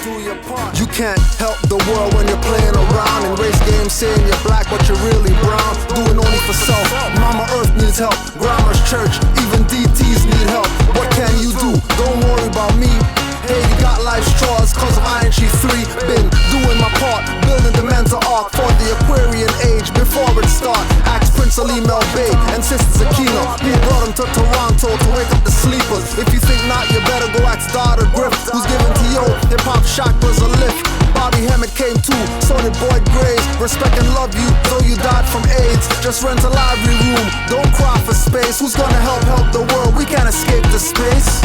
do your part. You can't help the world when you're playing around in race games saying you're black but you're really brown. Doing only for self. Mama Earth needs help, Grandma's church, even DTs need help. What can you do? Don't worry about me. Hey, you got life's chores cause of ING3. Been doing my part, building the mental arc for the Aquarian age before it start. Ask Prince Ali Bay and Sisters Aquino. He brought them to Toronto to wake up the sleepers. If you think not, you better go ask Dada Griff, who's giving to yo hip-hop chakras a lift. Bobby Hemmett came too, so did Boyd Graves. Respect and love you, though you died from AIDS. Just rent a library room, don't cry for space. Who's gonna help the world? We can't escape the space.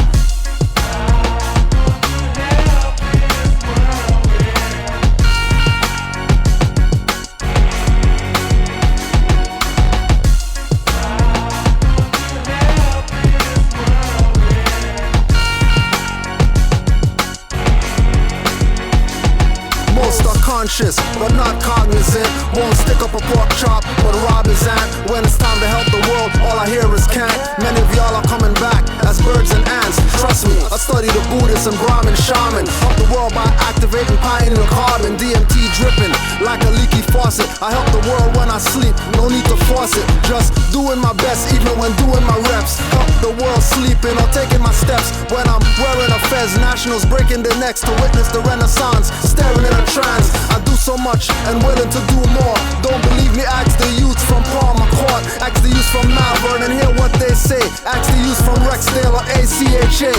Conscious, but not cognizant. Won't stick up a pork chop, but rob his aunt. When it's time to help the world, all I hear is can't. Many of y'all are coming back as birds and ants. Trust me, I study the Buddhists and Brahmin shaman. Help the world by activating pioneer carbon. DMT dripping like a leaky faucet. I help the world when I sleep, no need to force it. Just doing my best even when doing my reps. Help the world sleeping or taking my steps. When I'm wearing a fez, nationals breaking their necks to witness the renaissance. Staring in a trance. I do so much and willing to do more. Don't believe me, ask the youth from Paul McCourt. Ask the youth from Malvern and hear what they say. Ask the youth from Rexdale or ACHA.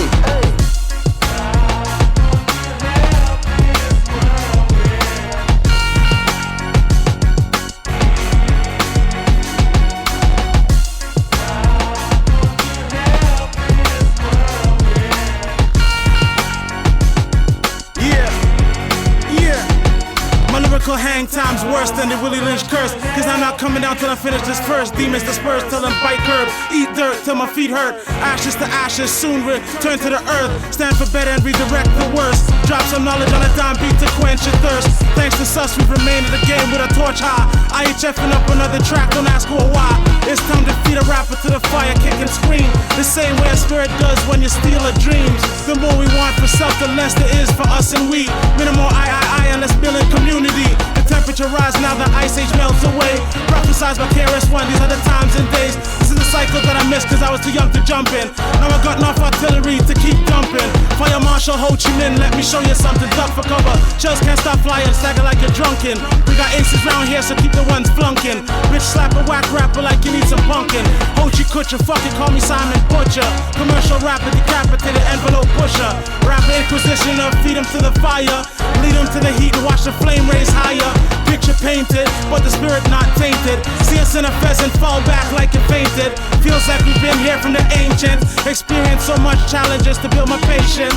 Hang time's worse than the Willie Lynch curse. Cause I'm not coming down till I finish this verse. Demons disperse till them bite curb. Eat dirt till my feet hurt. Ashes to ashes, soon return to the earth. Stand for better and redirect the worst. Drop some knowledge on a dime beat to quench your thirst. Thanks to sus, we've remained in the game with a torch high. IHFing up another track, don't ask who or why. It's time to feed a rapper to the fire, kick and scream. The same way a spirit does when you steal her dreams. The more we want for self, the less there is for us and we. Minimal I, and let's build a community. The temperature rise now, the ice age melts away. Prophesized by KRS-One, these are the times and days. This is a cycle that I missed cause I was too young to jump in. Now I got enough artillery to keep dumping. Fire Marshal Ho Chi Minh, let me show you something. Duck for cover, shells can't stop flying. Stagger like you're drunken. We got aces round here, so keep the ones flunking. Bitch slap a whack rapper like you need some punkin'. Ho Chi Kutcher, fucking call me Simon Butcher. Commercial rapper, decapitated envelope pusher. Rapper inquisitioner, feed him to the fire. Lead him to the heat and watch the flame raise higher. Picture painted, but the spirit not tainted. See us in a pheasant, fall back like you fainted. Feels like we've been here from the ancients. Experienced so much challenges to build my patience.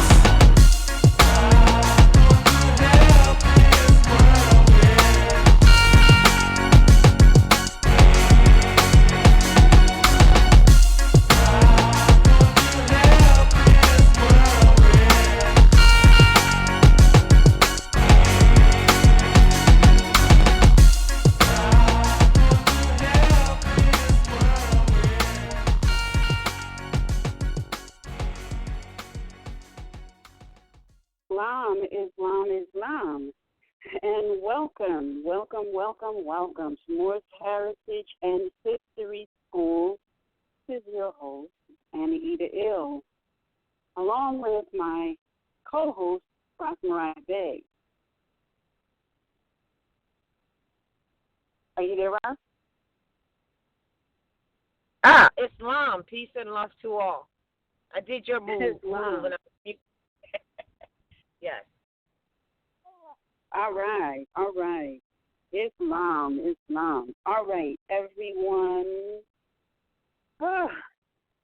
Islam. And welcome to Moor's Heritage and History School. This is your host, Anita Ill, along with my co-host, RVBey. Are you there, Ross? Islam, peace and love to all. I did your move. When yes. All right. Islam. All right, everyone.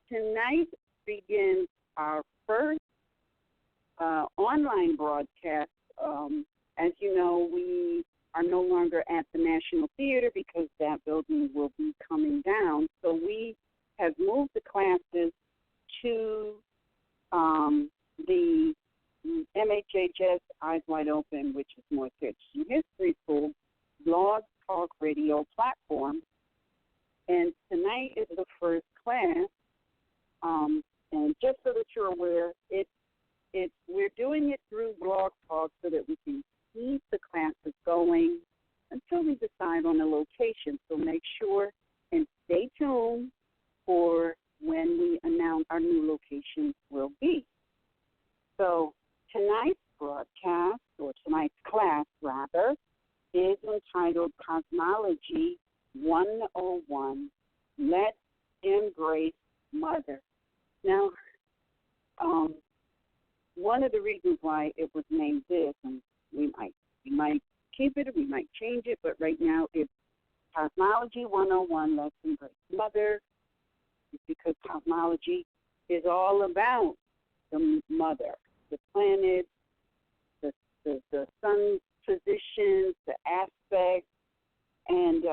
Tonight begins our first online broadcast. As you know, we are no longer at the National Theater because that building will be coming down. So we have moved the classes to the MHHS Eyes Wide Open, which is Moorish History School, blog talk radio platform. And tonight is the first class. And just so that you're aware, it's we're doing it through Blog Talk so that we can keep the classes going until we decide on a location. So make sure and stay tuned for when we announce our new location will be. So tonight's broadcast, or tonight's class rather, is entitled Cosmology 101, Let's Embrace Mother. Now, one of the reasons why it was named this, and we might keep it or we might change it, but right now it's Cosmology 101, Let's Embrace Mother. It's because cosmology is all about the mother, the planet, the sun's positions, the aspects, and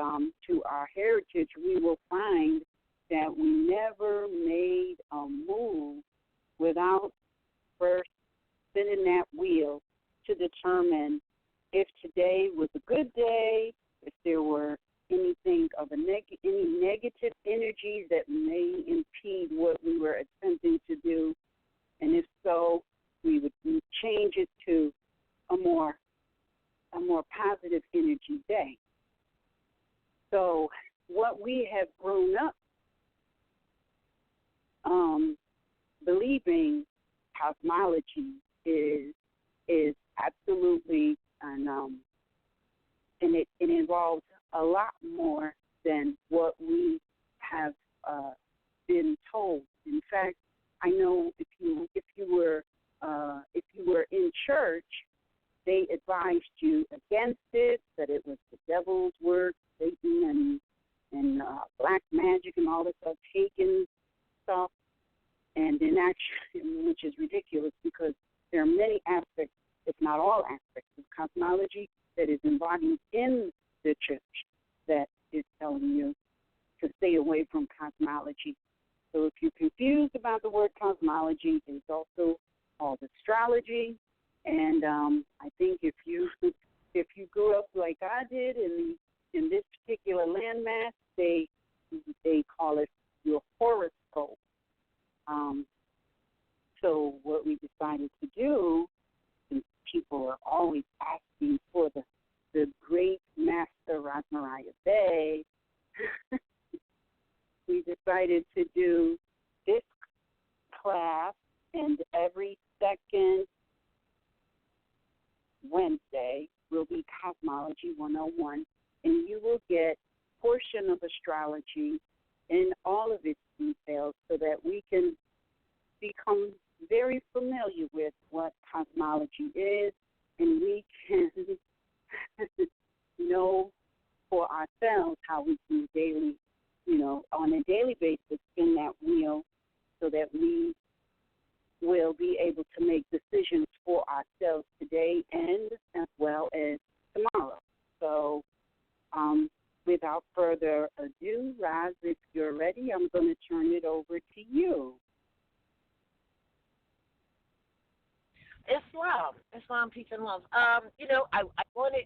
to our heritage, we will find that we never made a move without first spinning that wheel to determine if today was a good day, if there were anything of any negative energies that may impede what we were attempting to do, and if so, we would change it to a more positive energy day. So what we have grown up believing cosmology is absolutely, and it involves a lot more than what we have been told. In fact, I know if you were in church, they advised you against it, that it was the devil's work, Satan and black magic and all this stuff, pagan stuff, and in action, which is ridiculous because there are many aspects, if not all aspects, of cosmology that is embodied in the church that is telling you to stay away from cosmology. So if you're confused about the word cosmology, it's also called astrology. And I think if you grew up like I did in this particular landmass, they call it your horoscope. So what we decided to do, since people are always asking for the great master RVBey, we decided to do this class, and every second Wednesday will be Cosmology 101, and you will get a portion of astrology in all of its details so that we can become very familiar with what cosmology is, and we can know for ourselves how we can daily, on a daily basis, spin that wheel so that we will be able to make decisions for ourselves today and as well as tomorrow. So without further ado, Raz, if you're ready, I'm going to turn it over to you. Islam, peace and love. I wanted,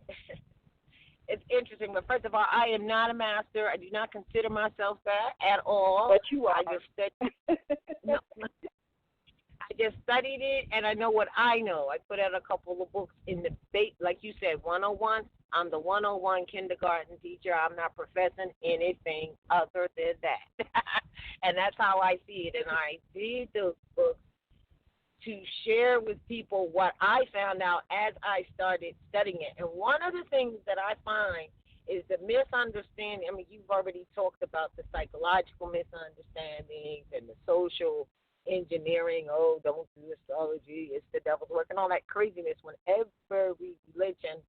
it's interesting, but first of all, I am not a master. I do not consider myself that at all. But you are. I just studied it, and I know what I know. I put out a couple of books in the base, like you said, 101. I'm the 101 kindergarten teacher. I'm not professing anything other than that. And that's how I see it. And I did those books to share with people what I found out as I started studying it. And one of the things that I find is the misunderstanding. I mean, you've already talked about the psychological misunderstandings and the social engineering. Oh, don't do astrology, it's the devil's work, and all that craziness when every religion,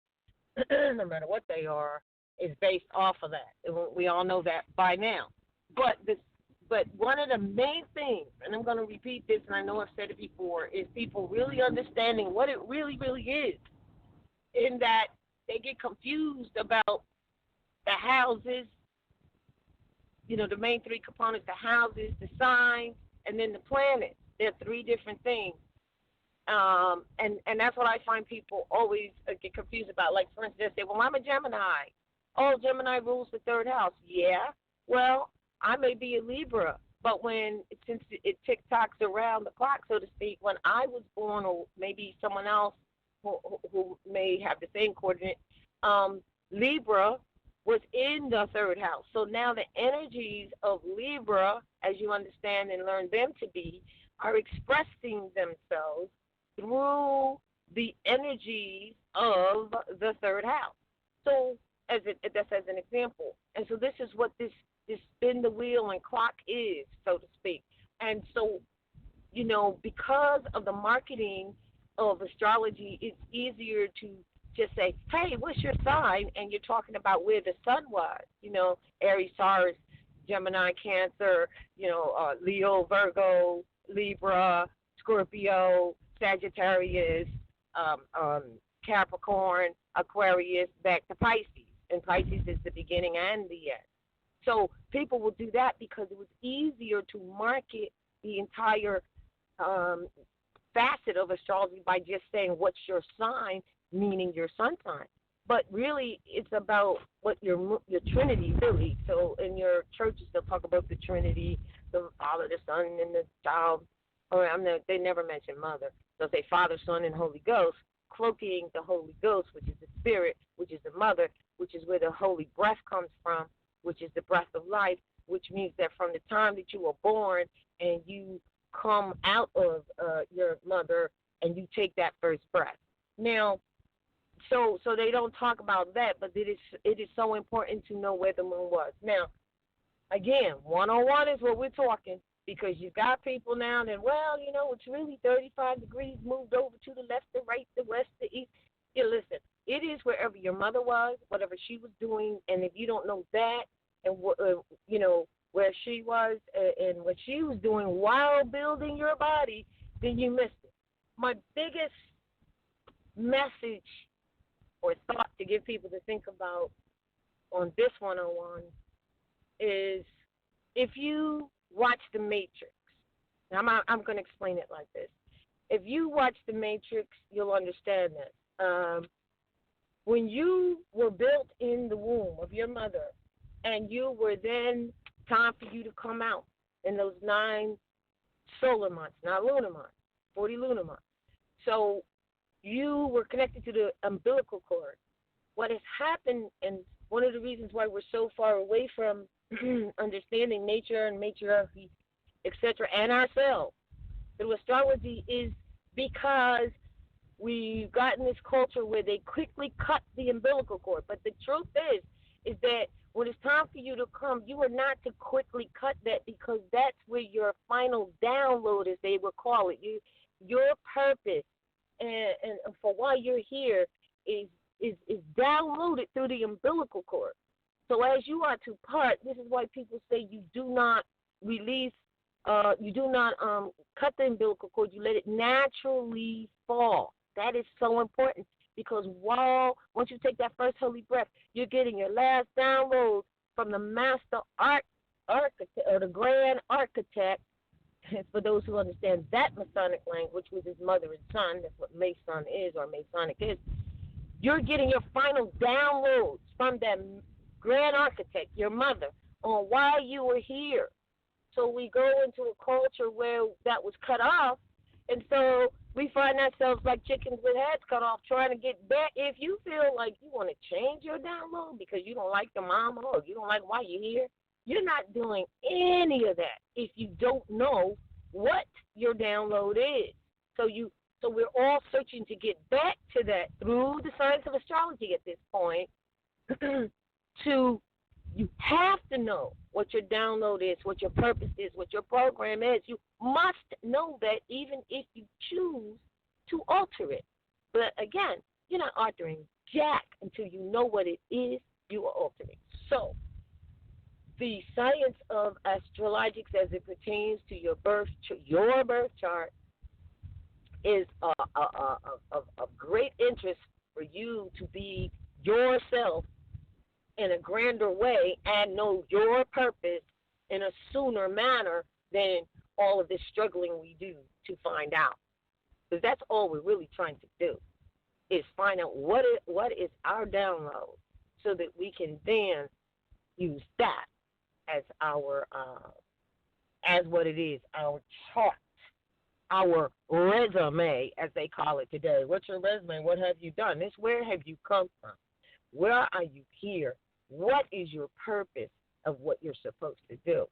no matter what they are, is based off of that. We all know that by now. But one of the main things, and I'm going to repeat this, and I know I've said it before, is people really understanding what it really, really is, in that they get confused about the houses, the main three components, the houses, the signs, and then the planets. They're three different things. And that's what I find people always get confused about. Like, for instance, they say, well, I'm a Gemini. Oh, Gemini rules the third house. Yeah. Well, I may be a Libra, But since it tick-tocks around the clock, so to speak, when I was born, or maybe someone else who may have the same coordinate, Libra was in the third house. So now the energies of Libra, as you understand and learn them to be, are expressing themselves through the energies of the third house. So that's as an example. And so this is what this spin the wheel and clock is, so to speak. And so, because of the marketing of astrology, it's easier to just say, hey, what's your sign? And you're talking about where the sun was, Aries, Taurus, Gemini, Cancer, Leo, Virgo, Libra, Scorpio, Sagittarius, Capricorn, Aquarius, back to Pisces. And Pisces is the beginning and the end. So people will do that because it was easier to market the entire facet of astrology by just saying what's your sign, meaning your sun sign. But really, it's about what your Trinity, really. So in your churches, they'll talk about the Trinity, the Father, the Son, and the Child. They never mention Mother. They'll say Father, Son, and Holy Ghost, cloaking the Holy Ghost, which is the Spirit, which is the Mother, which is where the Holy Breath comes from, which is the breath of life, which means that from the time that you were born and you come out of your mother and you take that first breath. Now, so they don't talk about that, but it is so important to know where the moon was. Now, again, 101 is what we're talking, because you've got people now that, it's really 35 degrees, moved over to the left, the right, the west, the east. Listen, it is wherever your mother was, whatever she was doing, and if you don't know that and, where she was and what she was doing while building your body, then you missed it. My biggest message or thought to give people to think about on this 101 is, if you watch The Matrix, now I'm going to explain it like this. If you watch The Matrix, you'll understand this. When you were built in the womb of your mother and you were then time for you to come out in those 9 solar months, not lunar months, 40 lunar months. So you were connected to the umbilical cord. What has happened, and one of the reasons why we're so far away from understanding nature and matriarchy, etc., and ourselves through astrology, is because we've gotten this culture where they quickly cut the umbilical cord. But the truth is that when it's time for you to come, you are not to quickly cut that, because that's where your final download, as they would call it, your purpose and for why you're here is downloaded through the umbilical cord. So as you are to part, this is why people say you do not release, you do not cut the umbilical cord. You let it naturally fall. That is so important, because once you take that first holy breath, you're getting your last download from the master architect, or the grand architect. For those who understand that Masonic language, which is mother and son, that's what Mason is, or Masonic is. You're getting your final downloads from that grand architect, your mother, on why you were here. So we go into a culture where that was cut off, and so we find ourselves like chickens with heads cut off, trying to get back. If you feel like you want to change your download because you don't like the mama, or you don't like why you're here, you're not doing any of that if you don't know what your download is. So we're all searching to get back to that through the science of astrology at this point. You have to know what your download is, what your purpose is, what your program is. You must know that, even if you choose to alter it. But again, you're not altering jack until you know what it is you are altering. So the science of astrologics, as it pertains to your birth chart, is of great interest for you to be yourself in a grander way and know your purpose in a sooner manner than all of this struggling we do to find out. Because that's all we're really trying to do, is find out what is our download, so that we can then use that as our as what it is, our chart, our resume, as they call it today. What's your resume? What have you done? It's where have you come from? Where are you here? What is your purpose of what you're supposed to do?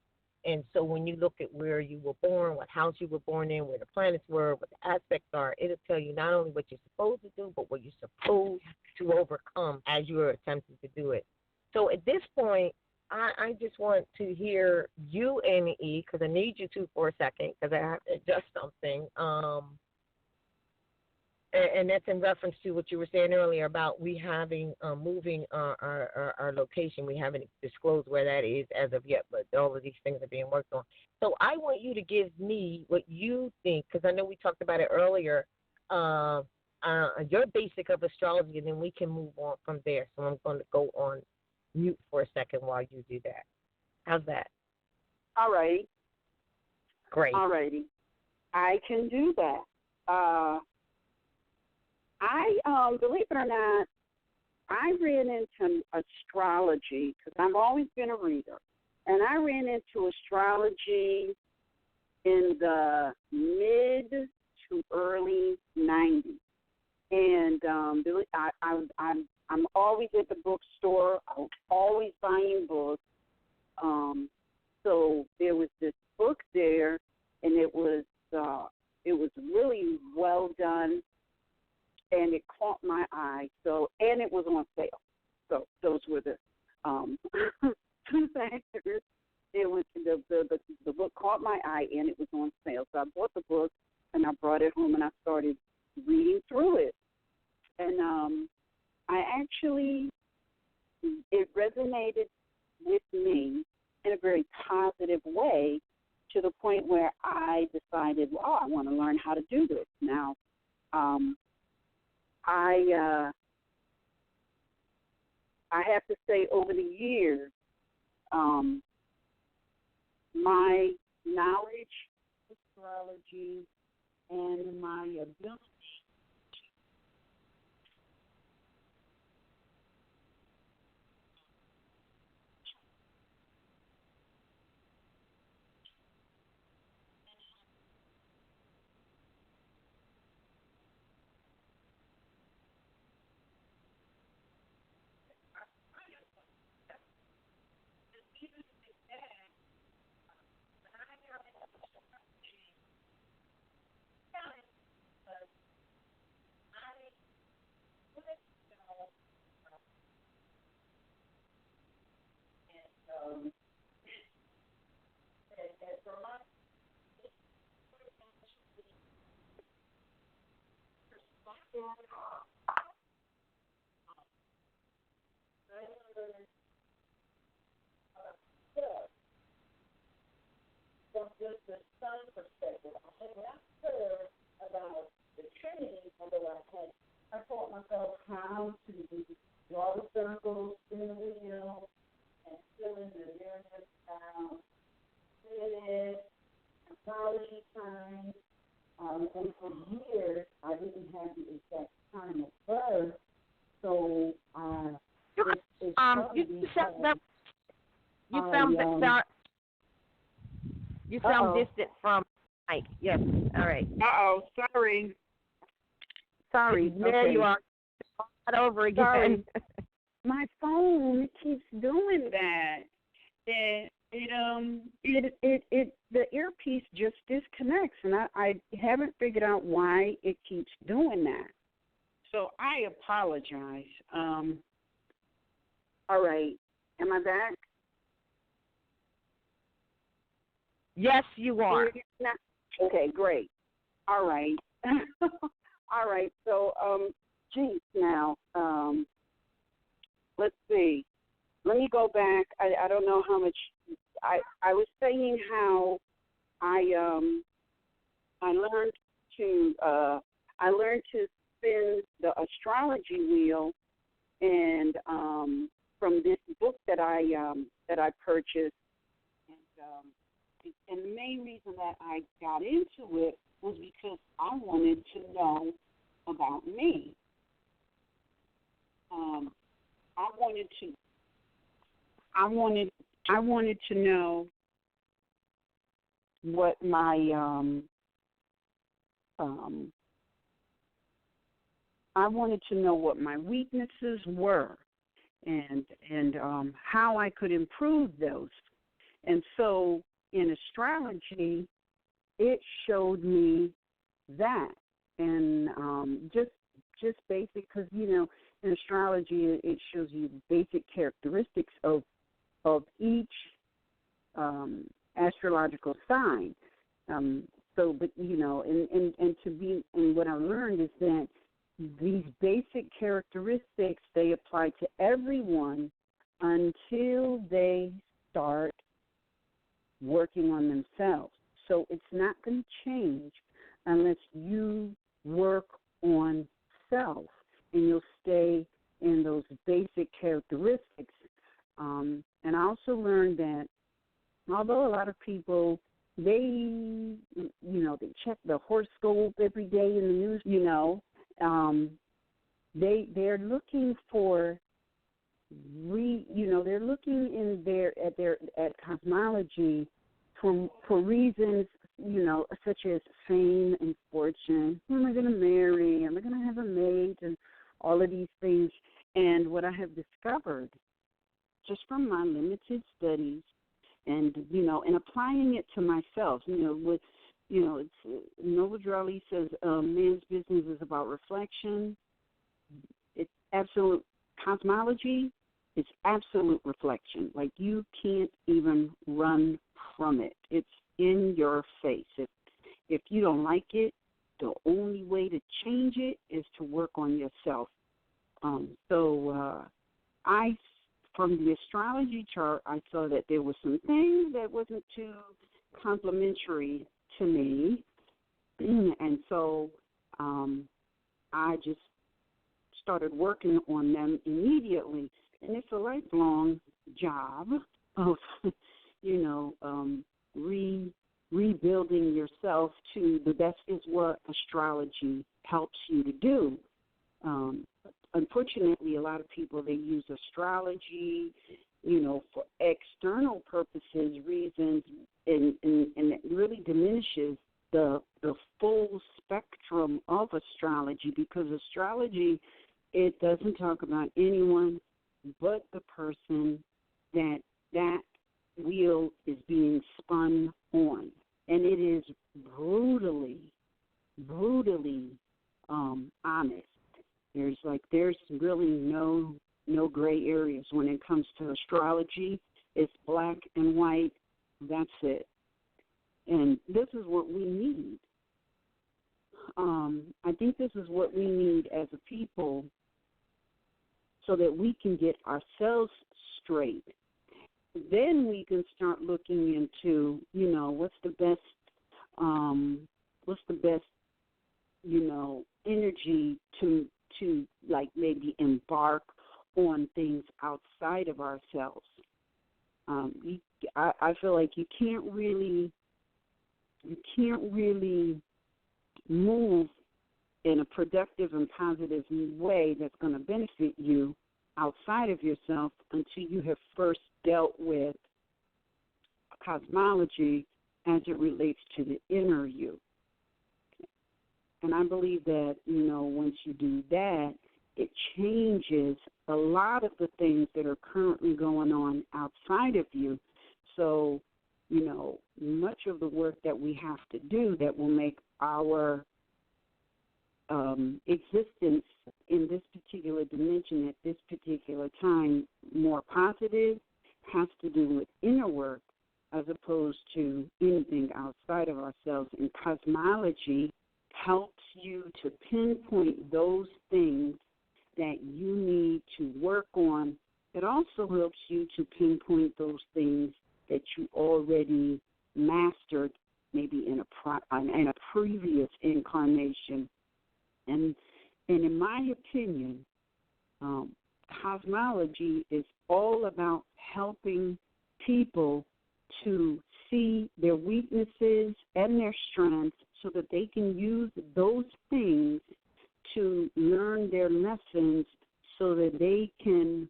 And so when you look at where you were born, what house you were born in, where the planets were, what the aspects are, it'll tell you not only what you're supposed to do, but what you're supposed to overcome as you are attempting to do it. So at this point, I just want to hear you, Annie E, because I need you to for a second, because I have to adjust something. And that's in reference to what you were saying earlier about we having moving our location. We haven't disclosed where that is as of yet, but all of these things are being worked on. So I want you to give me what you think, because I know we talked about it earlier, your basic of astrology, and then we can move on from there. So I'm going to go on mute for a second while you do that. How's that? All right. Great. All righty. I can do that. I believe it or not, I ran into astrology because I've always been a reader, and I ran into astrology in the mid to early '90s. And I'm always at the bookstore. I'm always buying books. So there was this book there, and it was really well done. And it caught my eye. So, and it was on sale. So those were the two factors. It was the book caught my eye, and it was on sale. So I bought the book, and I brought it home, and I started reading through it. And it resonated with me in a very positive way, to the point where I decided, well, I want to learn how to do this now. I have to say, over the years, my knowledge of astrology and my ability from just the sun perspective. I had not heard about the Trinity, although I taught myself how to draw the circles, spin the wheel, and fill in the Uranus down, spin it, astrology signs. And for years, I didn't have the exact time of birth, so you sound distant from Mike. Yes. All right. Sorry. There you are. Start over again. Sorry. My phone keeps doing that. The earpiece just disconnects, and I haven't figured out why it keeps doing that. So I apologize. All right. Am I back? Yes, you are. Okay, great. All right. All right. So, now, let's see. Let me go back. I don't know how much. I was saying how I learned to spin the astrology wheel, and from this book that I purchased, and the main reason that I got into it was because I wanted to know about me. I wanted to know what my I wanted to know what my weaknesses were and how I could improve those. And so in astrology, it showed me that, and just basic, because in astrology it shows you basic characteristics of each astrological sign. So, but and to be, and what I learned is that these basic characteristics, they apply to everyone until they start working on themselves. So it's not going to change unless you work on self, and you'll stay in those basic characteristics. And I also learned that although a lot of people, they check the horoscope every day in the news, they're looking for they're looking at cosmology for reasons, such as fame and fortune. Who am I going to marry? Am I going to have a mate? And all of these things. And what I have discovered, just from my limited studies, and and applying it to myself, with it's Noble Drawley says man's business is about reflection. It's absolute cosmology. It's absolute reflection. Like, you can't even run from it. It's in your face. If you don't like it, the only way to change it is to work on yourself. From the astrology chart, I saw that there were some things that wasn't too complimentary to me, and so I just started working on them immediately. And it's a lifelong job of, rebuilding yourself to the best is what astrology helps you to do. Unfortunately, a lot of people, they use astrology, for external purposes, reasons, and it really diminishes the full spectrum of astrology, because astrology, it doesn't talk about anyone but the person that wheel is being spun on. And it is brutally honest. There's really no gray areas when it comes to astrology. It's black and white. That's it. And this is what we need. I think this is what we need as a people, so that we can get ourselves straight. Then we can start looking into, what's the best, energy to like maybe embark on things outside of ourselves. I feel like you can't really move in a productive and positive way that's going to benefit you outside of yourself until you have first dealt with cosmology as it relates to the inner you. And I believe that, once you do that, it changes a lot of the things that are currently going on outside of you. So, much of the work that we have to do that will make our existence in this particular dimension at this particular time more positive has to do with inner work as opposed to anything outside of ourselves. And cosmology helps you to pinpoint those things that you need to work on. It also helps you to pinpoint those things that you already mastered, maybe in a previous incarnation. And in my opinion, cosmology is all about helping people to see their weaknesses and their strengths so that they can use those things to learn their lessons so that they can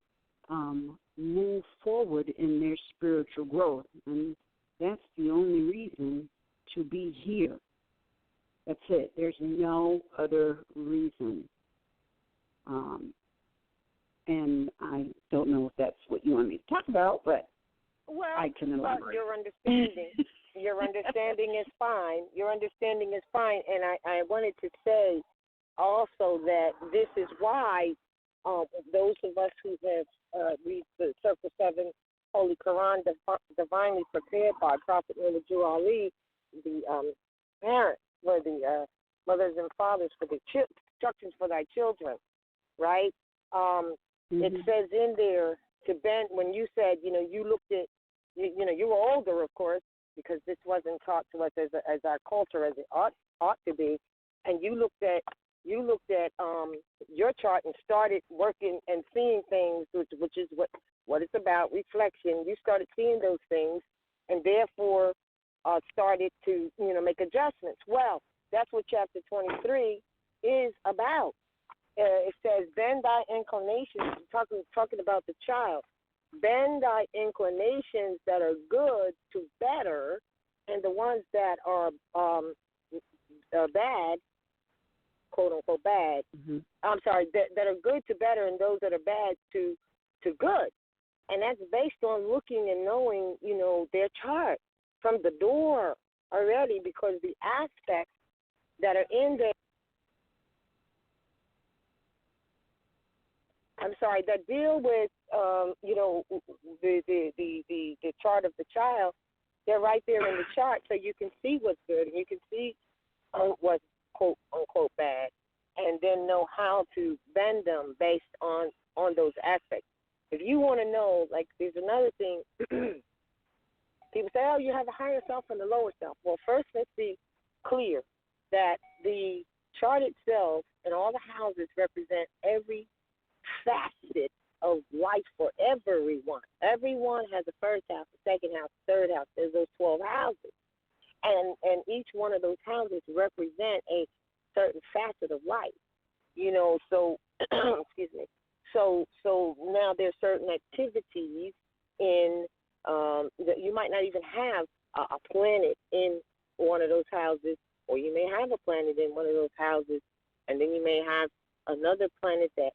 move forward in their spiritual growth. And that's the only reason That's it. There's no other reason. And I don't know if that's what you want me to talk about, but I can elaborate. Your understanding is fine. Your understanding is fine. And I wanted to say also that this is why those of us who have read the Circle 7 Holy Quran, divinely prepared by Prophet Muhammad Ali, the parents, or the mothers and fathers for the instructions for thy children, right? It says in there to bend, when you said, you looked at, you were older, of course, because this wasn't taught to us as our culture as it ought to be, and you looked at your chart and started working and seeing things, which is what it's about, reflection. You started seeing those things, and therefore started to make adjustments. Well, that's what chapter 23 is about. It says, bend thy inclinations, talking about the child. Bend thy inclinations that are good to better, and the ones that are bad, quote unquote bad. I'm sorry, that are good to better, and those that are bad to good. And that's based on looking and knowing, their chart from the door already, because the aspects that are in there, that deal with, the chart of the child, they're right there in the chart, so you can see what's good and you can see what's quote unquote bad, and then know how to bend them based on those aspects. If you want to know, like, there's another thing. People say, oh, you have a higher self and a lower self. Well, first, let's be clear that the chart itself and all the houses represent every facet of life for everyone. Everyone has a first house, a second house, a third house. There's those 12 houses. And each one of those houses represent a certain facet of life. So, excuse me. So now there's certain activities in that you might not even have a planet in one of those houses, or you may have a planet in one of those houses, and then you may have another planet that,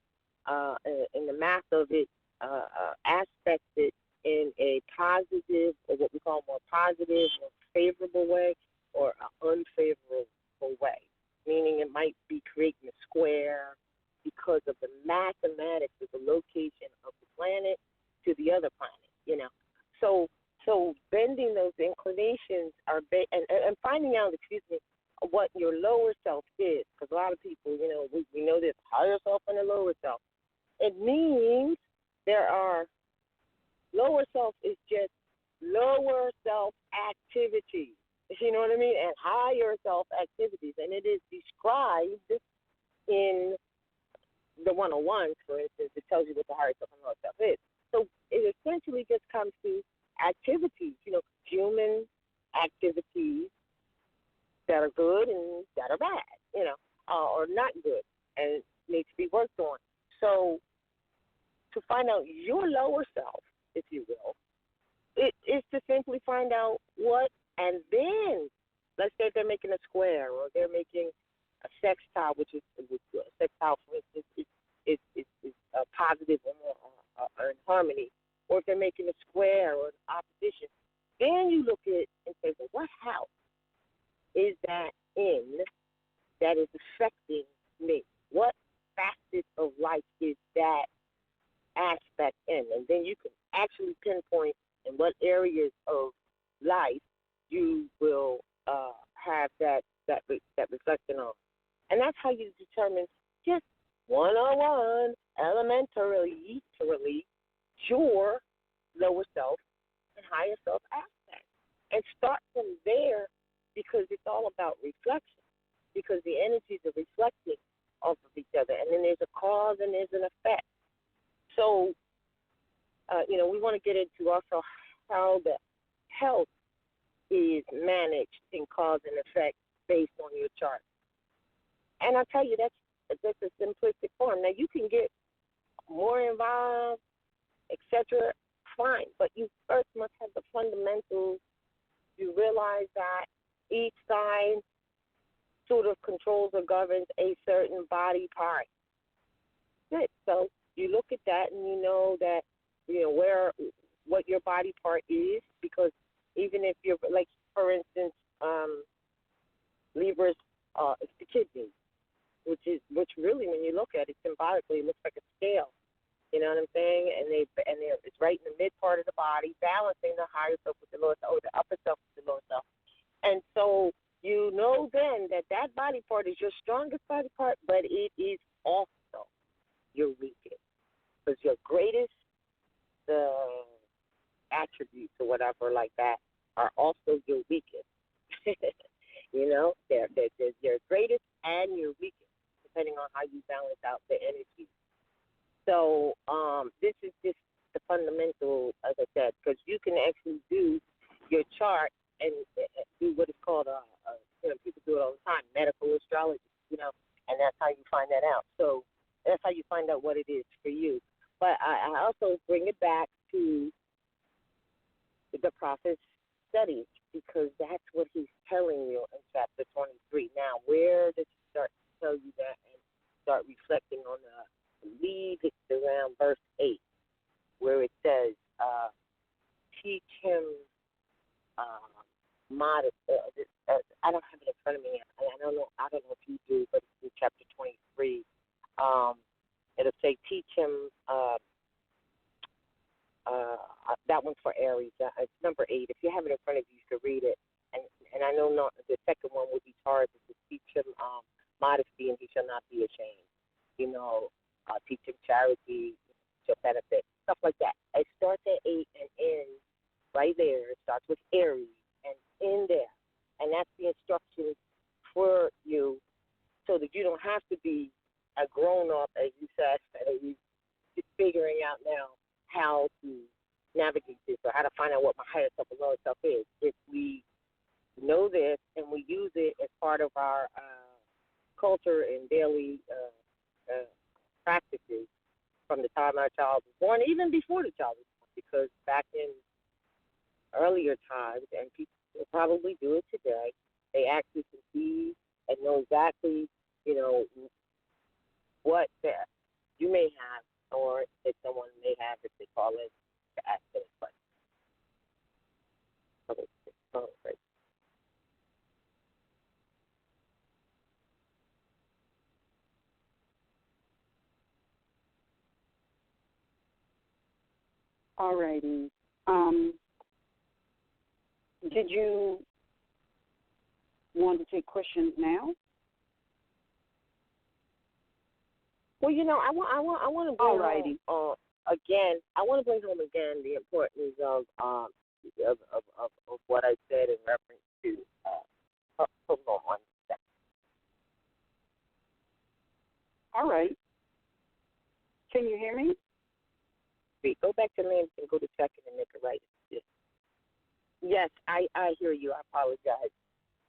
in the math of it, aspects it in a positive, or what we call more positive or favorable way, or an unfavorable way, meaning it might be creating a square because of the mathematics of the location of the planet to the other planet, So bending those inclinations are, and finding out, what your lower self is, because a lot of people, we know there's higher self and a lower self. It means there are, lower self is just lower self activities, you know what I mean, and higher self activities, and it is described in the 101s, for instance. It tells you what the higher self and lower self is. So it essentially just comes to activities, human activities that are good and that are bad, or not good and need to be worked on. So to find out your lower self, if you will, it is to simply find out what, and then let's say they're making a square or they're making a sextile, which is a sextile, for instance, is positive or in harmony, or if they're making a square or an opposition, then you look at it and say, well, what house is that in that is affecting me? What facet of life is that aspect in? And then you can actually pinpoint in what areas of life you will have that reflection on. And that's how you determine just 101, elementarily, your lower self and higher self aspect. And start from there, because it's all about reflection, because the energies are reflecting off of each other. And then there's a cause and there's an effect. So, we want to get into also how the health is managed in cause and effect based on your chart. And I'll tell you, that's a simplistic form. Now, you can get more involved, etc., fine, but you first must have the fundamentals. You realize that each sign sort of controls or governs a certain body part. That's it. So you look at that and you know that, what your body part is, because even if you're, like, for instance, Libra's, it's the kidney, which really, when you look at it symbolically, it looks like a scale. You know what I'm saying? And it's right in the mid part of the body, balancing the higher self with the lower self, or the upper self with the lower self. And so you know then that body part is your strongest body part, but it is also your weakest, because your greatest attributes or whatever like that are also your weakest. They're your greatest and your weakest, depending on how you balance out the energy. So this is just the fundamental, as I said, because you can actually do your chart and do what is called people do it all the time, medical astrology, and that's how you find that out. So that's how you find out what it is for you. But I also bring it back to the prophet's study, because that's what he's telling you in chapter 23. Now, where does he start to tell you that and start reflecting on the lead? It's around verse 8, where it says, teach him modest. I don't have it in front of me. I don't know if you do, but it's in chapter 23. It'll say, teach him. That one's for Aries. It's number 8. If you have it in front of you, you can read it. And I know not the second one would be Taurus. To teach him modesty, and he shall not be ashamed. Teach him charity, shall benefit, stuff like that. It starts at 8 and ends right there. It starts with Aries and in there, and that's the instructions for you, so that you don't have to be a grown up, as you said, and you just figuring out now how to navigate this, or how to find out what my higher self and lower self is. If we know this and we use it as part of our culture and daily practices from the time our child was born, even before the child was born, because back in earlier times, and people will probably do it today, they actually conceive and know exactly, what you may have, or that someone may have, if they call it the accident. But right. All righty. Did you want to take questions now? Well, I want to bring Alrighty. home again. I want to bring home again the importance of what I said in reference to. Hold on 1 second. All right. Can you hear me? Wait, go back to Lance and go to second and make it right. Yes, I hear you. I apologize.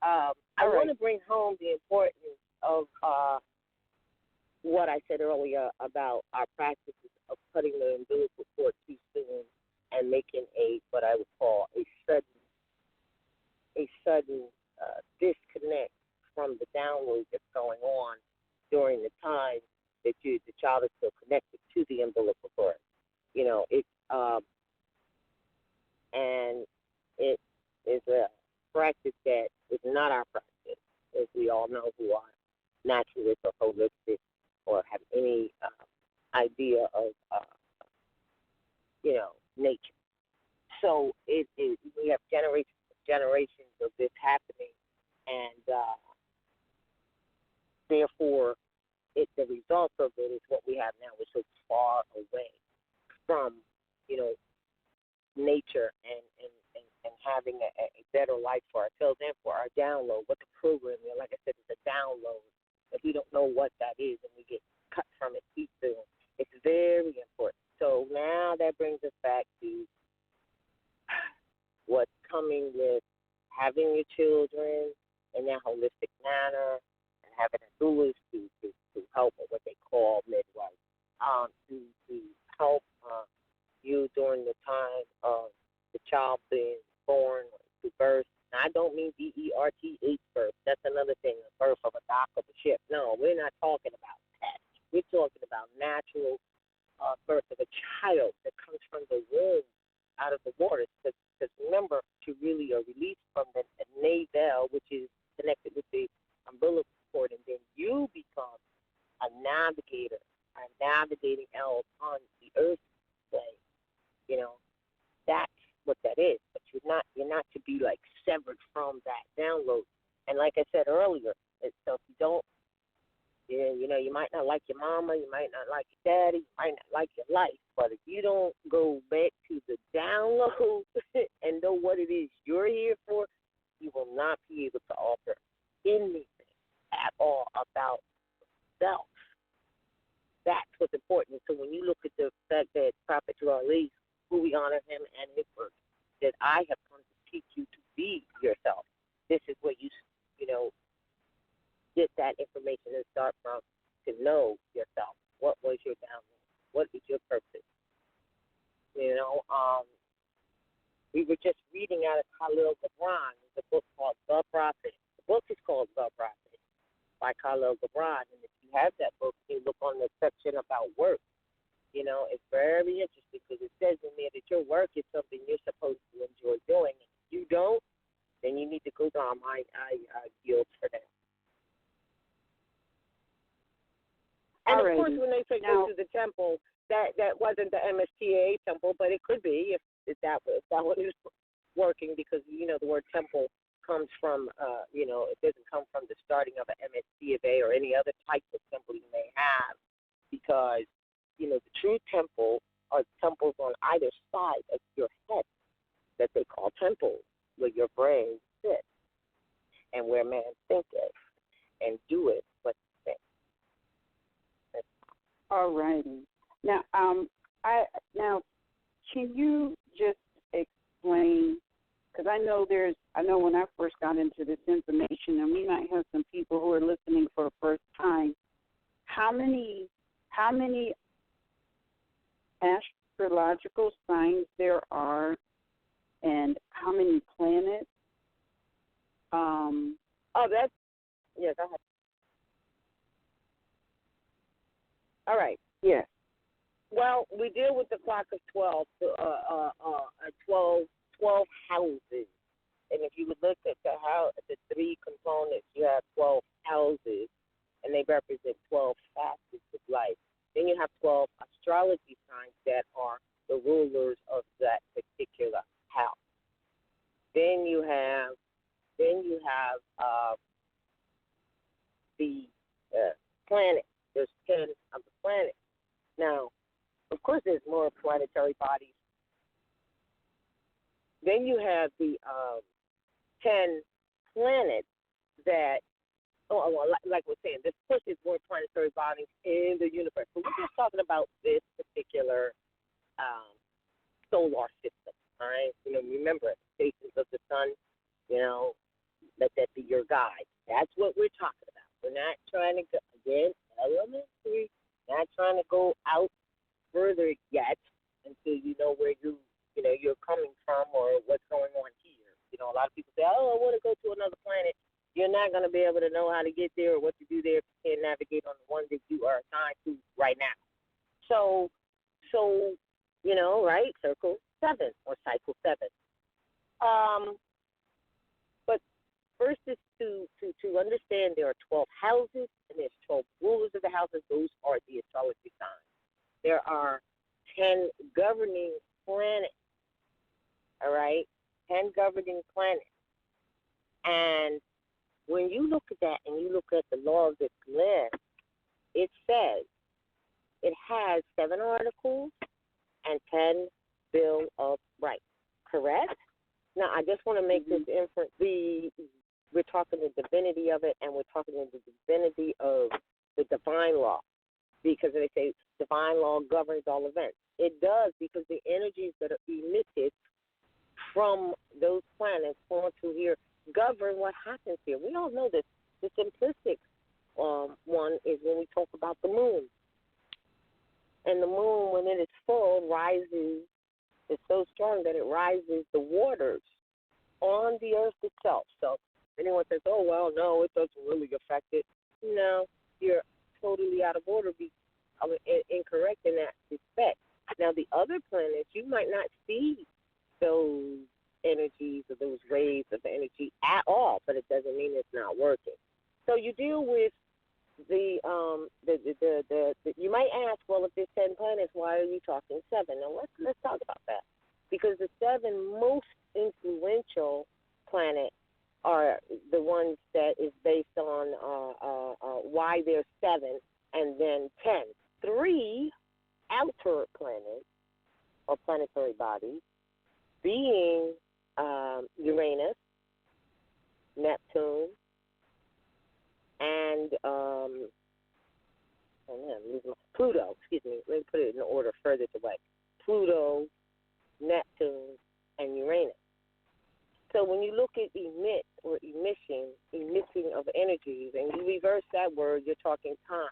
I want to bring home the importance of what I said earlier about our practices of cutting the umbilical cord too soon and making what I would call a sudden disconnect from the download that's going on during the time that the child is still connected to the umbilical cord. And it is a practice that is not our practice, as we all know who are naturalists or holistic or have any idea of, nature. So we have generations of this happening, and therefore the result of it is what we have now. We're so far away from, nature and having a better life for ourselves and for our download, what the program is. Like I said, it's a download. If we don't know what that is and we get cut from it too soon, it's very important. So now that brings us back to what's coming with having your children in that holistic manner and having a doulas to help with what they call midwife, to help you during the time of the child being born to birth I don't mean DERTH birth. That's another thing, the birth of a dock of a ship. No, we're not talking about that. We're talking about natural birth of a child that comes from the womb out of the waters. Because remember, to really release from the navel, which is connected with the umbilical cord, and then you become a navigator, a navigating elf on the earth plane. You know, that's what that is. But you're not to be like severed from that download. And like I said earlier, so if you don't, you know, you might not like your mama, you might not like your daddy, you might not like your life, but if you don't go back to the download and know what it is you're here for, you will not be able to alter anything at all about self. That's what's important. So when you look at the fact that Prophet Ali, who we honor him and his work, that I have come to teach you to be yourself. This is where you know, get that information and start from, to know yourself. What was your download? What is your purpose? You know, we were just reading out of Khalil Gibran. There's a book called The Prophet. The book is called The Prophet by Khalil Gibran. And if you have that book, you look on the section about work. You know, it's very interesting because it says in there that your work is something you're supposed to enjoy doing. If you don't, then you need to go down. I yield for that. And of course, when they say go to the temple, that wasn't the MSTA temple, but it could be if that one is working, because you know the word temple comes from you know, it doesn't come from the starting of an MSTA or any other type of temple you may have, because you know the true temple are temples on either side of your head that they call temples, where your brain sits and where man thinketh and doeth what he thinks. All righty. Now, can you just explain? Because I know when I first got into this information, and we might have some people who are listening for the first time. How many astrological signs there are, and how many planets? Go ahead. All right. Yes. Well, we deal with the clock of 12, 12 houses. And if you would look at the three components, you have 12 houses, and they represent 12 facets of life. Then you have 12 astrology signs that are the rulers of that particular house. Then you have the planet. There's 10 of the planets. Now, of course, there's more planetary bodies. Then you have the 10 planets that, like we're saying, this pushes more planetary bodies in the universe. So we're just talking about this particular solar system, all right? You know, remember, stations of the sun, you know, let that be your guide. That's what we're talking about. We're not trying to go, again, elementary, not trying to go out further yet until you know where you're coming from or what's going on here. You know, a lot of people say, oh, I want to go to another planet. You're not going to be able to know how to get there or what to do there if you can't navigate on the one that you are assigned to right now. So you know, right, circle 7 or cycle 7. But first is to understand there are 12 houses and there's 12 rulers of the houses. Those are the astrology signs. There are 10 governing planets, all right? 10 governing planets. And when you look at that and you look at the law of this list, it says it has 7 articles and 10 Bill of Rights, correct? Now, I just want to make this inference. We're talking the divinity of it, and we're talking the divinity of the divine law, because they say divine law governs all events. It does, because the energies that are emitted from those planets onto here govern what happens here. We all know this. The simplistic one is when we talk about the moon. And the moon, when it is full, rises, it's so strong that it rises the waters on the Earth itself. So anyone says, oh, well, no, it doesn't really affect it. No, you're totally out of order, incorrect in that respect. Now, the other planets, you might not see those energies or those waves of energy at all, but it doesn't mean it's not working. So you deal with the you might ask, well, if there's 10 planets, why are you talking 7? Now let's talk about that, because the 7 most influential planets are the ones that is based on why there's 7 and then 10. 3 outer planets or planetary bodies being Uranus, Neptune, and Pluto. Excuse me. Let me put it in order further away. Pluto, Neptune, and Uranus. So when you look at emit or emitting of energies, and you reverse that word, you're talking time.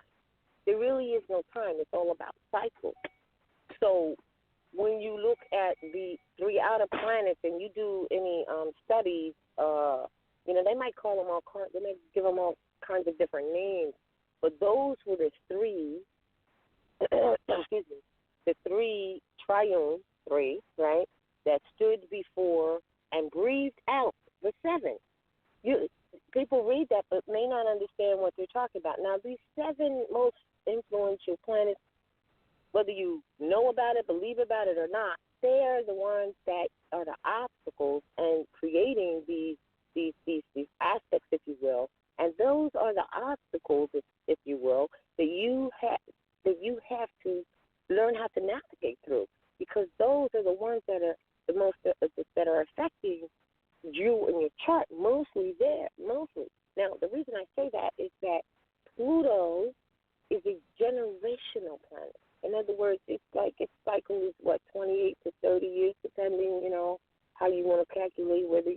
There really is no time. It's all about cycles. So when you look at the 3 outer planets and you do any studies, they might call them all, they might give them all kinds of different names, but those were the 3, excuse me, the 3 triune, 3, right, that stood before and breathed out the 7. People read that but may not understand what they're talking about. Now, these 7 most influential planets, whether you know about it, believe about it or not, they are the ones that are the obstacles and creating these aspects, if you will, and those are the obstacles, if you will, that you have to learn how to navigate through, because those are the ones that are the most that are affecting you in your chart mostly. Now, the reason I say that is that Pluto is a generational planet. In other words, its cycle is 28 to 30 years, depending, how you want to calculate whether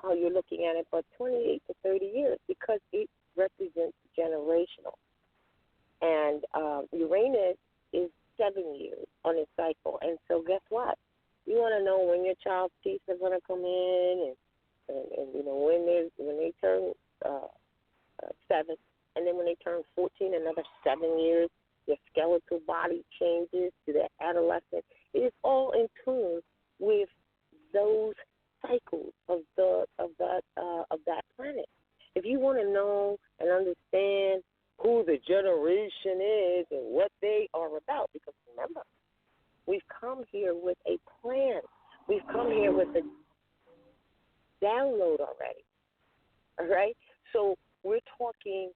how you're looking at it, but 28 to 30 years, because it represents generational. And Uranus is 7 years on its cycle. And so guess what? You want to know when your child's teeth are going to come in, and when they turn 7, and then when they turn 14, another 7 years, your skeletal body changes to that adolescent. It is all in tune with those cycles of that planet. If you want to know and understand who the generation is and what they are about, because remember, we've come here with a plan. We've come here with a download already. All right? So we're talking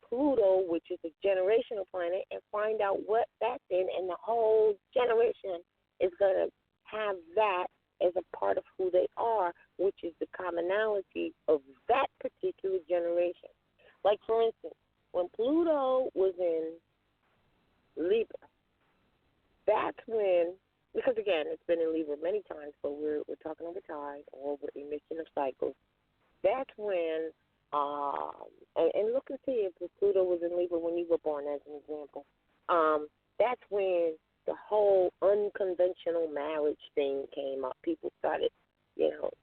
Pluto, which is a generational planet, and find out what that's in, and the whole generation is going to have that as a part of who they are, which is the commonality of that particular generation. Like, for instance, when Pluto was in Libra, that's when, because again, it's been in Libra many times, but we're talking over time or over emission of cycles. That's when, and look and see if Pluto was in Libra when you were born, as an example. That's when the whole unconventional marriage thing came up. People started,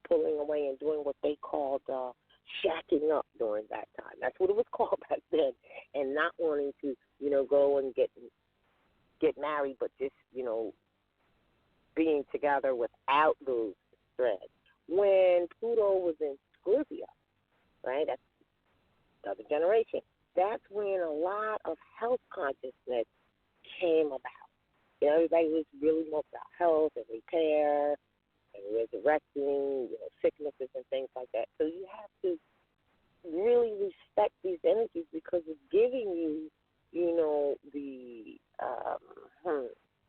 pulling away and doing what they called shacking up during that time. That's what it was called back then, and not wanting to, go and get married, but just, being together without those threads. When Pluto was in Scorpio, right, that's the other generation, that's when a lot of health consciousness came about. Everybody was really more about health and repair and resurrecting, sicknesses and things like that. So you have to really respect these energies, because it's giving you,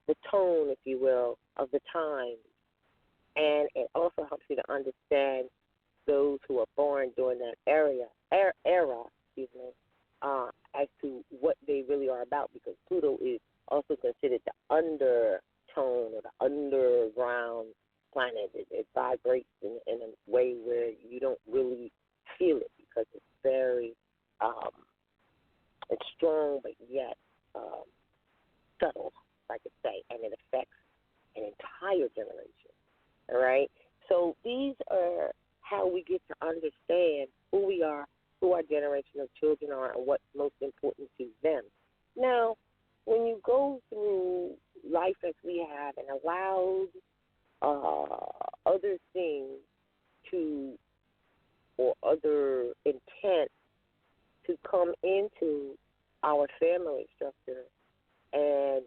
the tone, if you will, of the time. And it also helps you to understand those who are born during that era, as to what they really are about, because Pluto is also considered the undertone or the underground planet. It vibrates in a way where you don't really feel it, because it's very it's strong, but yet subtle, I could say, and it affects an entire generation. All right? So these are how we get to understand who we are, who our generation of children are, and what's most important to them. Now, when you go through life as we have and allowed other things to, or other intent to come into our family structure and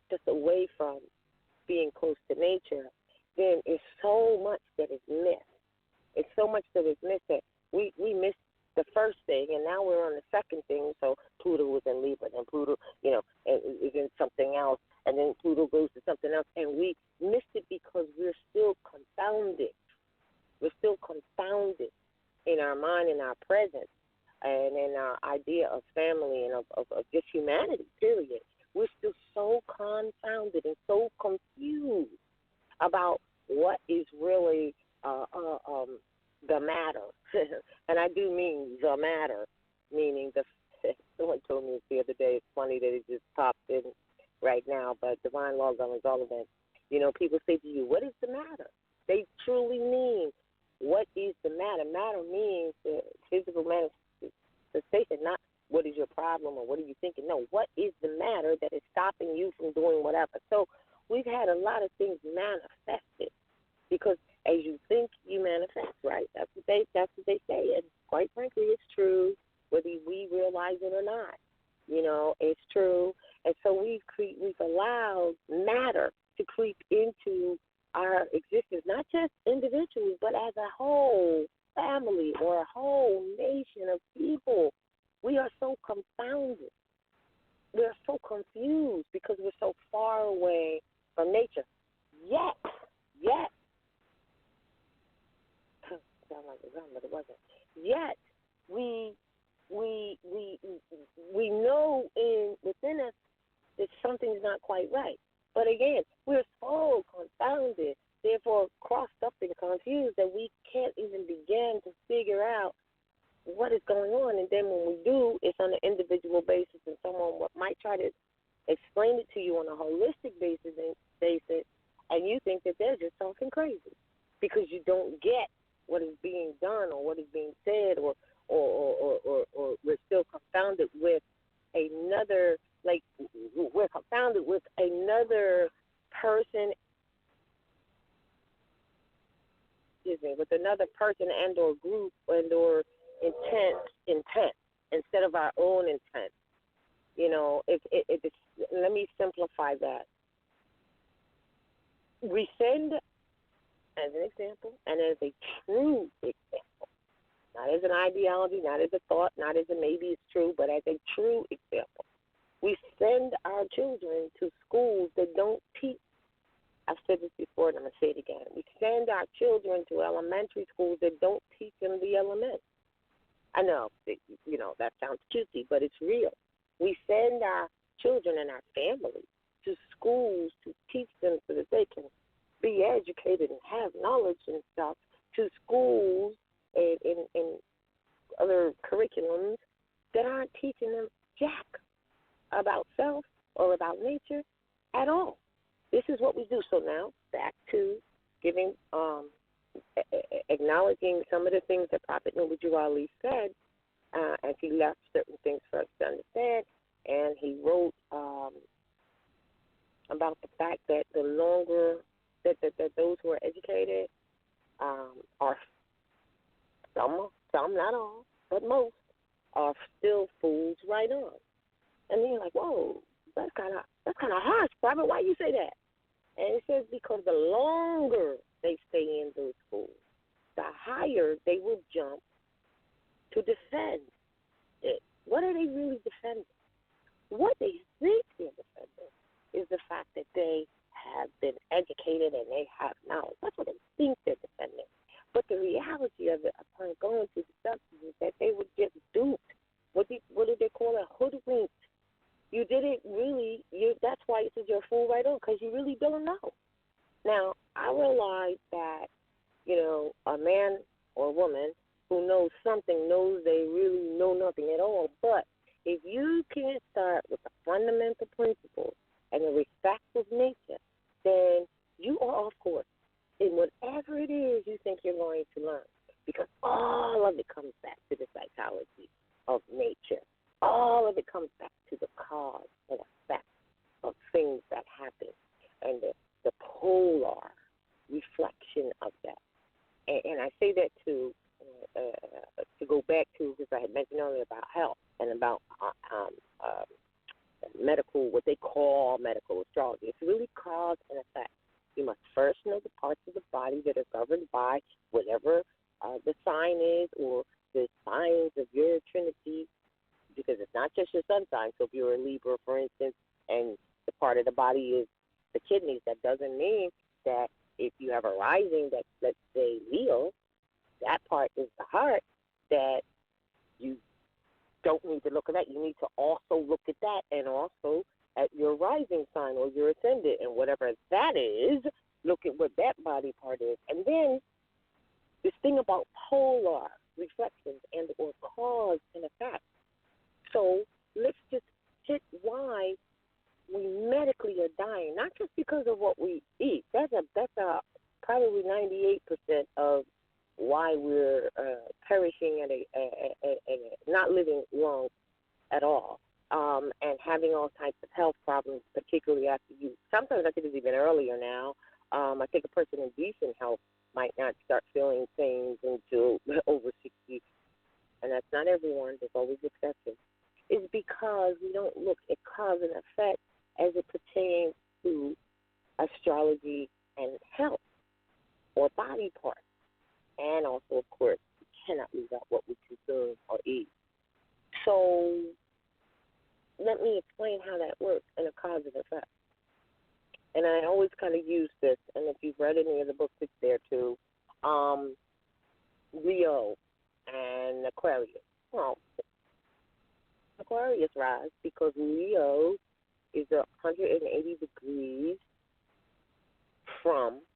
just away from being close to nature, then it's so much that is missed. It's so much that is missed that we missed the first thing, and now we're on the second thing. So Pluto was in Libra, and Pluto, is in something else, and then Pluto goes to something else, and we missed it because we're still confounded. We're still confounded in our mind, in our presence, and in our idea of family and of just humanity, period. We're still so confounded and so confused about what is really the matter. And I do mean the matter, meaning someone told me the other day, it's funny that it just popped in right now, but Divine Law governs all of them. People say to you, what is the matter? They truly mean, what is the matter? Matter means the physical manifestation, not what is your problem or what are you thinking. No, what is the matter that is stopping you from doing whatever? So we've had a lot of things manifested because as you think, you manifest, right? That's what they say, and quite frankly, it's true, whether we realize it or not. It's true, and so we've allowed matter to creep into our existence, not just individually, but as a whole family or a whole nation of people. We are so confounded. We're so confused because we're so far away from nature. Yet, sound like a gun, but it wasn't. Yet, we know within us that something's not quite right. But again, we're so confounded, therefore crossed up and confused that we can't even begin to figure out what is going on. And then when we do, it's on an individual basis, and someone might try to explain it to you on a holistic basis, and you think that they're just talking crazy because you don't get what is being done or what is being said, or we're still confounded with another, like we're confounded with another person, with another person and or group and or intent instead of our own intent. Let me simplify that. We send as an example and as a true example, not as an ideology, not as a thought, not as a maybe it's true, but as a true example. We send our children to schools that don't teach. I've said this before and I'm going to say it again. We send our children to elementary schools that don't teach them the elements. I know, that sounds cutesy, but it's real. We send our children and our families to schools to teach them so that they can be educated and have knowledge and stuff, to schools and other curriculums that aren't teaching them jack about self or about nature at all. This is what we do. So now back to giving, acknowledging some of the things that Prophet Nubuju Ali said, as he left certain things for us to understand, and he wrote about the fact that the longer that those who are educated are some, not all, but most, are still fools right on. And then you're like, whoa, that's kind of harsh, Prophet. Why you say that? And it says because the longer they stay in those schools, the higher they will jump to defend it. What are they really defending? What they think they're defending is the fact that they have been educated and they have knowledge. That's what they think they're defending. But the reality of it, upon going through the substance, is that they were just duped. What did they call it? Hoodwinked. You didn't really, that's why it says you're a fool right on, because you really don't know. Now, I realize that, a man or woman who knows something knows they really know nothing at all. But if you can't start with the fundamental principles and the respect of nature, then you are off course. in whatever it is you think you're going to learn, because all of it comes back to the psychology of nature. All of it comes back to the cause and effect of things that happen and the polar reflection of that. And I say that to go back to, because I had mentioned earlier about health and about medical, what they call medical astrology. It's really cause and effect. You must first know the parts of the body that are governed by whatever the sign is, or the signs of your trinity, because it's not just your sun sign. So if you're a Libra, for instance, and the part of the body is the kidneys, that doesn't mean that if you have a rising that's, let's say, Leo, that part is the heart, that you don't need to look at that. You need to also look at that, and also at your rising sign or your ascendant, and whatever that is, look at what that body part is. And then this thing about polar reflections and or cause and effect. So let's just hit why we medically are dying, not just because of what we eat. That's probably 98% of why we're perishing at a not living long at all, and having all types of health problems, particularly after you. Sometimes I think it's even earlier now. I think a person in decent health might not start feeling things until over 60, and that's not everyone. There's always exceptions. It's because we don't look at cause and effect as it pertains to astrology and health or body parts. And also, of course, we cannot leave out what we consume or eat. So let me explain how that works in a cause and effect. And I always kind of use this, and if you've read any of the books, it's there too. Leo and Aquarius. Well, Aquarius rise because Leo is 180 degrees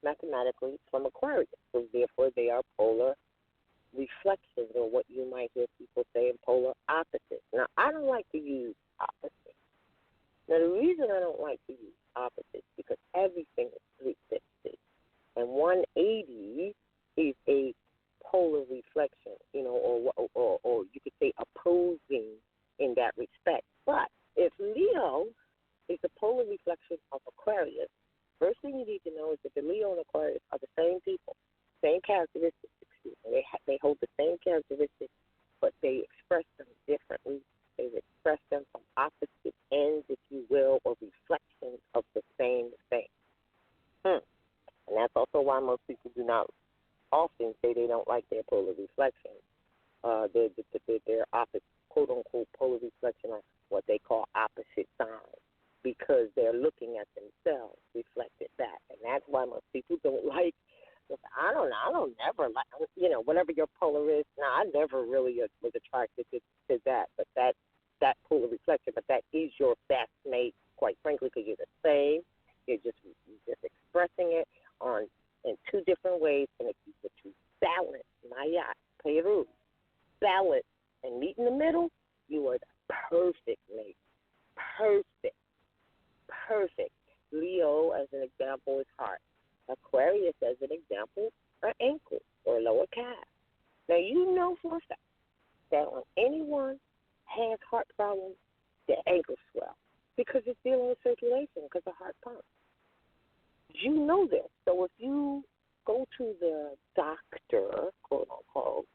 mathematically from Aquarius. So therefore they are polar reflections, or what you might hear people say in polar opposites. Now, I don't like to use opposites. Now, the reason I don't like to use opposites is because everything is 360. And 180 is a polar reflection, or you could say opposing in that respect. But if Leo is the polar reflection of Aquarius, first thing you need to know is that the Leo and Aquarius are the same people, same characteristics. They hold the same characteristics, but they express them differently. They express them from opposite ends, if you will, or reflections of the same thing. And that's also why most people do not often say they don't like their polar reflections. Their opposite, quote-unquote, polar reflection of what they call opposite signs, because they're looking at themselves reflected back. And that's why most people don't like, I don't never like, whatever your polar is. Now, I never really was attracted to that, but that polar reflection, but that is your best mate, quite frankly, because you're the same. You're just expressing it in two different ways, and if you were to balance, Peru, balance, and meet in the middle, you are the perfect mate. Perfect. Leo, as an example, is heart. Aquarius, as an example, are ankle or lower calf. Now, you know for a fact that when anyone has heart problems, their ankles swell because it's dealing with circulation, because the heart pumps. You know this. So if you go to the doctor, quote unquote,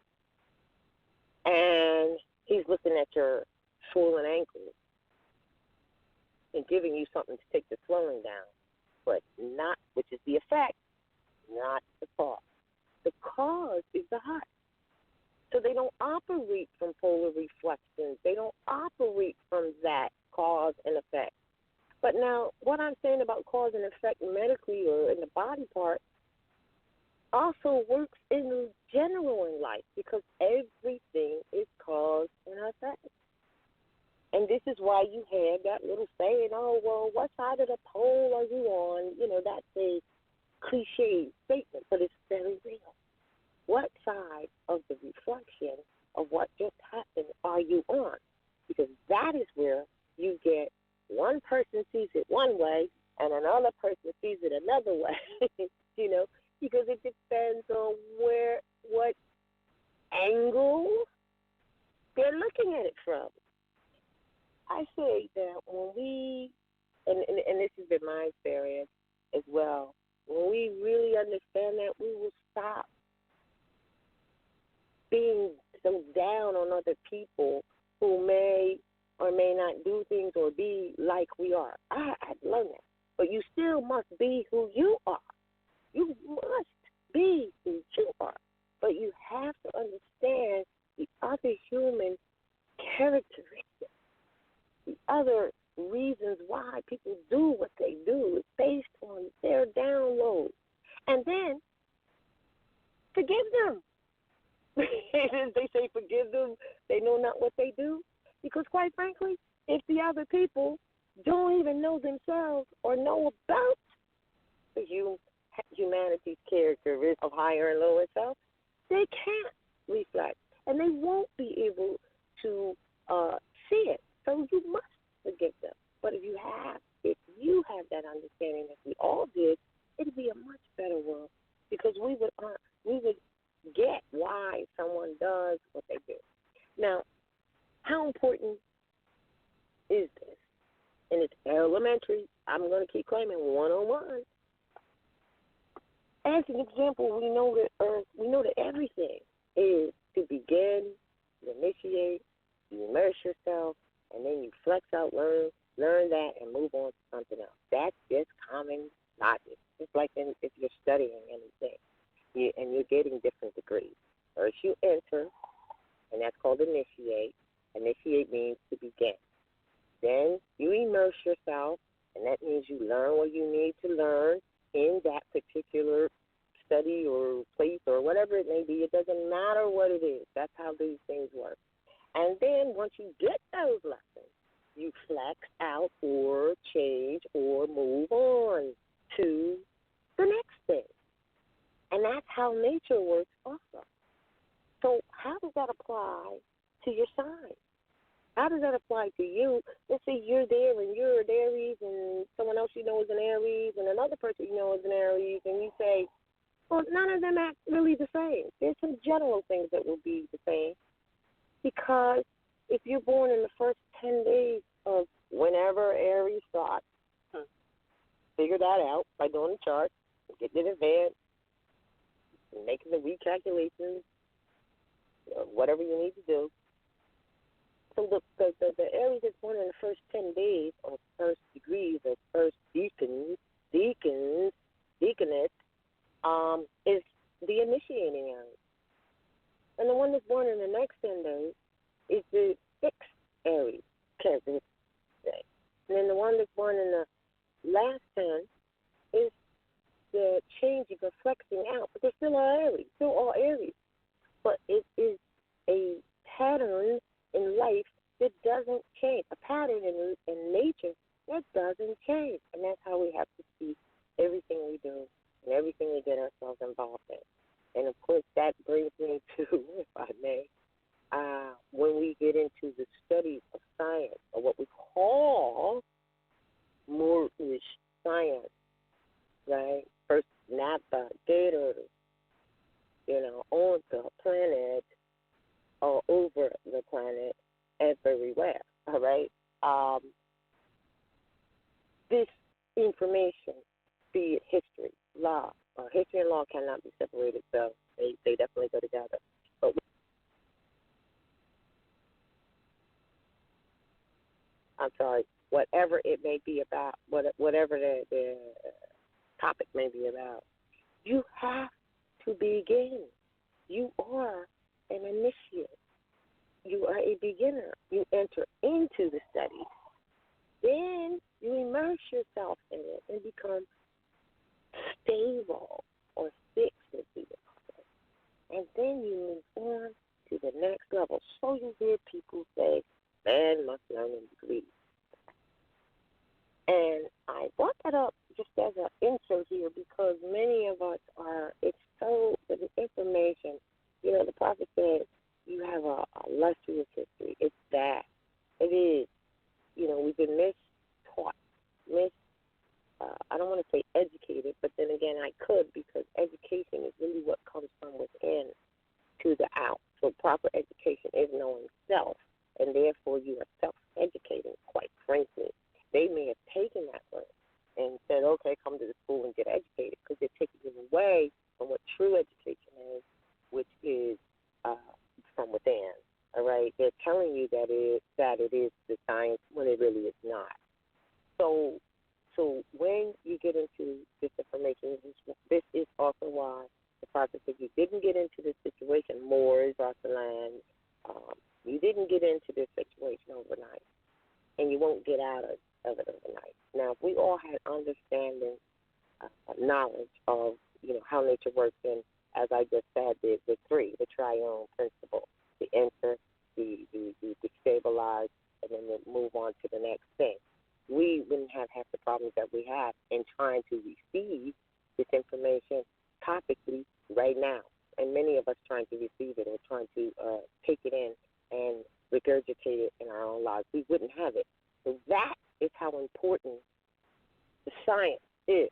and he's looking at your swollen ankles and giving you something to take the swelling down, but not, which is the effect, not the cause. The cause is the heart. So they don't operate from polar reflections. They don't operate from that cause and effect. But now, what I'm saying about cause and effect medically or in the body part also works in general in life, because everything is cause and effect. And this is why you had that little saying, oh, well, what side of the pole are you on? That's a cliche statement, but it's very real. What side of the reflection of what just happened are you on? Because that is where you get one person sees it one way and another person sees it another way. because it depends on what angle they're looking at it from. I say that when we, and this has been my experience as well, when we really understand that, we will stop being so down on other people who may or may not do things or be like we are. I learned that. But you still must be who you are. You must be who you are. But you have to understand the other human characteristics, the other reasons why people do what they do is based on their downloads. And then forgive them. They say forgive them, they know not what they do. Because quite frankly, if the other people don't even know themselves or know about the humanity's characteristics of higher and lower self, they can't reflect. And they won't be able to see it. So you must forgive them. But if you have that understanding, if we all did, it'd be a much better world, because we would get why someone does what they do. Now, how important is this? And it's elementary. I'm going to keep claiming 101. As an example, we know that everything is to begin, you initiate, you immerse yourself, and then you flex out, learn that, and move on to something else. That's just common logic. It's like if you're studying anything, and you're getting different degrees. First you enter, and that's called initiate. Initiate means to begin. Then you immerse yourself, and that means you learn what you need to learn in that particular study or place or whatever it may be. It doesn't matter what it is. That's how these things work. And then once you get those lessons, you flex out or change or move on to the next thing. And that's how nature works also. So how does that apply to your sign? How does that apply to you? Let's say you're there and you're an Aries, and someone else you know is an Aries, and another person you know is an Aries, and you say, well, none of them act really the same. There's some general things that will be the same, because if you're born in the first 10 days of whenever Aries starts, figure that out by doing the chart, getting in advance, making the recalculations, whatever you need to do. So the Aries that's born in the first 10 days, or first degrees, or first deaconess, is the initiating Aries. And the one that's born in the next 10 days is the sixth Aries characteristic. And then the one that's born in the last 10 is the changing or flexing out. But they're still all Aries. But it is a pattern in life that doesn't change. A pattern in nature that doesn't change. And that's how we have to see everything we do and everything we get ourselves involved in. And, of course, that brings me to, if I may, when we get into the studies of science, or what we call Moorish science, right? First navigators, on the planet or over the planet, everywhere, all right? This information, be it history, law, history and law cannot be separated, so they definitely go together. But I'm sorry, whatever it may be about, whatever the topic may be about, you have to begin. You are an initiate. You are a beginner. You enter into the study. Then you immerse yourself in it and become stable or fixed, as we would call it. And then you move on to the next level. So you hear people say, man must learn in degrees. And I brought that up just as an intro here because many of us the information, the prophet said you have a illustrious history. It's that. It is. We've been mistaught, I don't want to say educated, but then again I could, because education and therefore you are self-educating, quite frankly. They may have taken that word and said, okay, come to the school and get educated, because they're taking you away from what true education is, which is from within. All right, they're telling you that it is the science when it really is not. So when you get into this information, this is also why the process, if you didn't get into this situation, Moors, land, you didn't get into this situation overnight, and you won't get out of it overnight. Now, if we all had understanding, knowledge of how nature works, and as I just said, the the triune principle, the enter, the destabilize, and then move on to the next thing, we wouldn't have half the problems that we have in trying to receive this information topically right now. And many of us trying to receive it or trying to take it in and regurgitate it in our own lives. We wouldn't have it. So that is how important the science is.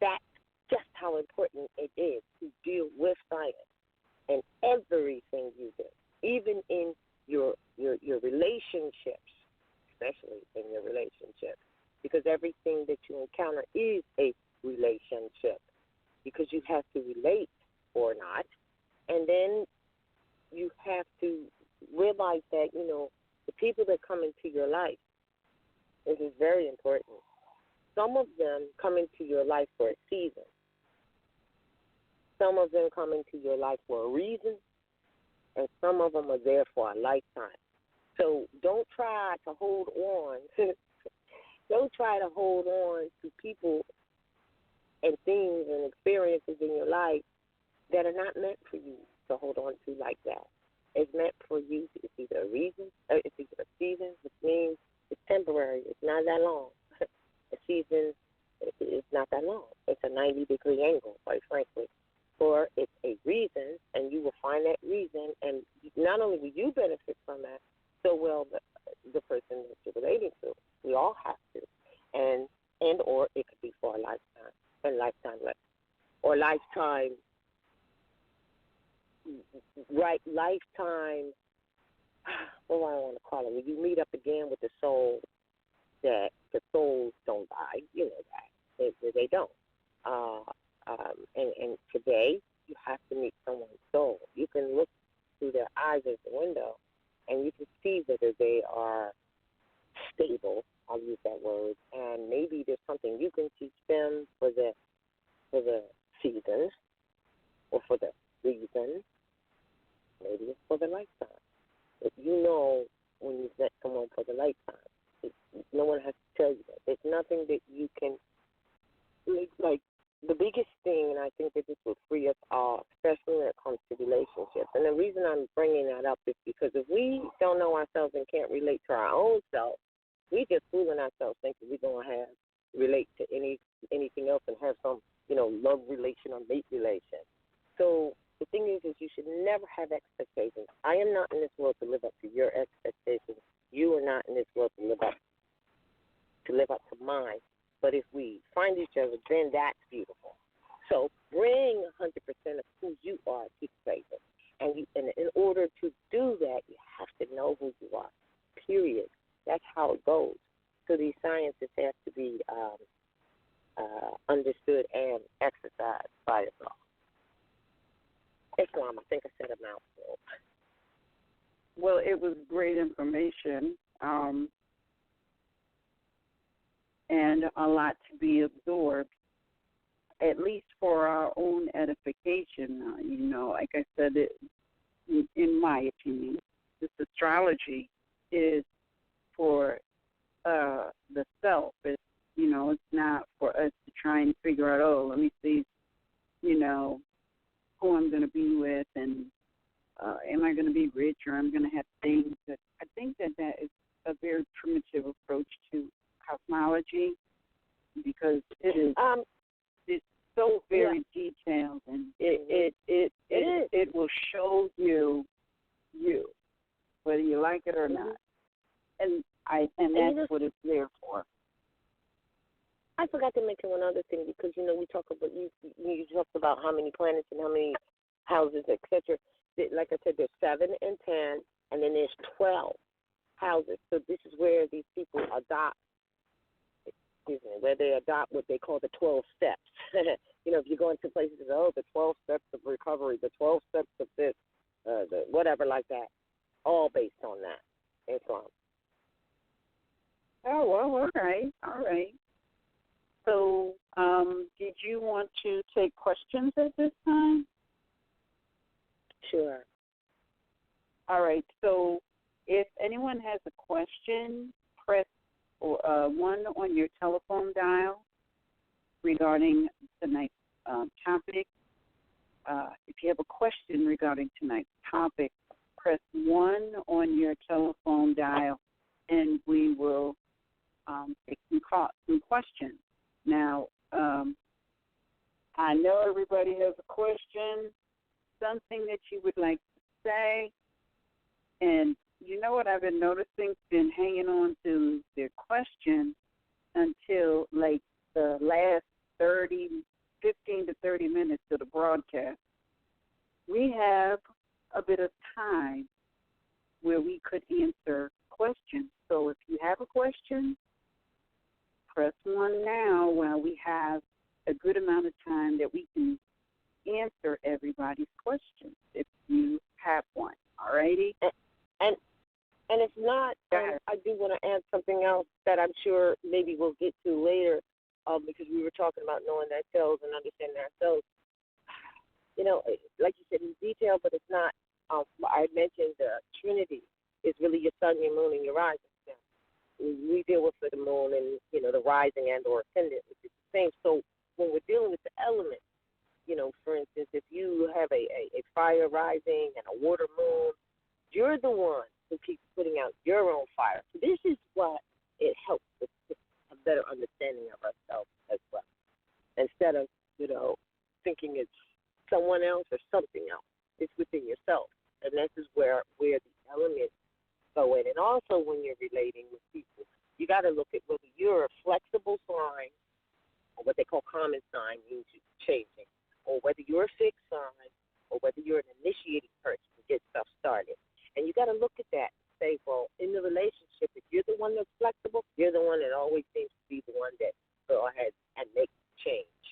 That's just how important it is to deal with science in everything you do, even in your relationships, especially in your relationships, because everything that you encounter is a relationship, because you have to relate or not, and then you have to realize that, the people that come into your life, this is very important. Some of them come into your life for a season. Some of them come into your life for a reason, and some of them are there for a lifetime. So don't try to hold on. Don't try to hold on to people and things and experiences in your life that are not meant for you to hold on to like that. It's meant for you. It's either a reason, it's either a season, which means it's temporary. It's not that long. A season is not that long. It's a 90-degree angle, quite frankly. Or it's a reason, and you will find that reason, and not only will you benefit from that, so will the person that you're relating to. We all have to. And or it could be for a lifetime, and or lifetime, right, lifetime, what do I want to call it? When you meet up again with the soul, that the souls don't die, you know that. They don't. And today, you have to meet someone's soul. You can look through their eyes as the window, and you can see whether they are stable, I'll use that word, and maybe there's something you can teach them for the season or for the reason. Maybe it's for the lifetime. If you know when you've met someone for the lifetime, no one has to tell you that. There's nothing that you can, like the biggest thing, and I think that this will free us all, especially when it comes to relationships. And the reason I'm bringing that up is because if we don't know ourselves and can't relate to our own self, we just fooling ourselves thinking we're going to relate to anything else and have some, love relation or mate relation. So the thing is you should never have expectations. I am not in this world to live up to your expectations. You are not in this world to live up to mine. But if we find each other, then that's beautiful. So bring 100% of who you are to the table. And in order to do that, you have to know who you are, period. That's how it goes. So these sciences have to be understood and exercised by us all. Islam, I think I said a mouthful. Well, it was great information. And a lot to be absorbed, at least for our own edification. Like I said, in my opinion, this astrology is for the self. It's not for us to try and figure out, let me see, who I'm going to be with, and am I going to be rich, or I'm going to have things. I think that is a very primitive approach to cosmology, because it is it's so very detailed, and it will show you whether you like it or not, and that's what it's there for. I forgot to mention one other thing, because we talk about you talked about how many planets and how many houses, etc. Like I said, there's 7 and 10, and then there's 12. houses. So this is where these people adopt, where they adopt what they call the 12 steps. If you go into places, the 12 steps of recovery, the 12 steps of this, the whatever like that, all based on that Islam. Oh, well, all right. So, did you want to take questions at this time? Sure. All right. So, if anyone has a question, press 1 on your telephone dial regarding tonight's topic. If you have a question regarding tonight's topic, press 1 on your telephone dial, and we will take some questions. Now, I know everybody has a question, something that you would like to say, and you know what I've been noticing? Been hanging on to their question until like the last 15 to 30 minutes of the broadcast. We have a bit of time where we could answer questions. So if you have a question, press 1 now while we have a good amount of time that we can answer everybody's questions if you have one. All righty? And if not, I do want to add something else that I'm sure maybe we'll get to later, because we were talking about knowing ourselves and understanding ourselves. Like you said, in detail, but it's not. I mentioned the Trinity is really your sun, your moon, and your rising. We deal with the moon and, the rising and or ascendant, which is the same. So when we're dealing with the elements, for instance, if you have a fire rising and a water moon, you're the one who keeps putting out your own fire. So this is what it helps with a better understanding of ourselves as well. Instead of, thinking it's someone else or something else, it's within yourself. And this is where the elements go in. And also when you're relating with people, you got to look at whether you're a flexible sign, or what they call common sign, means changing, or whether you're a fixed sign, or whether you're an initiating person to get stuff started. And you got to look at that and say, well, in the relationship, if you're the one that's flexible, you're the one that always seems to be the one that go ahead and make the change.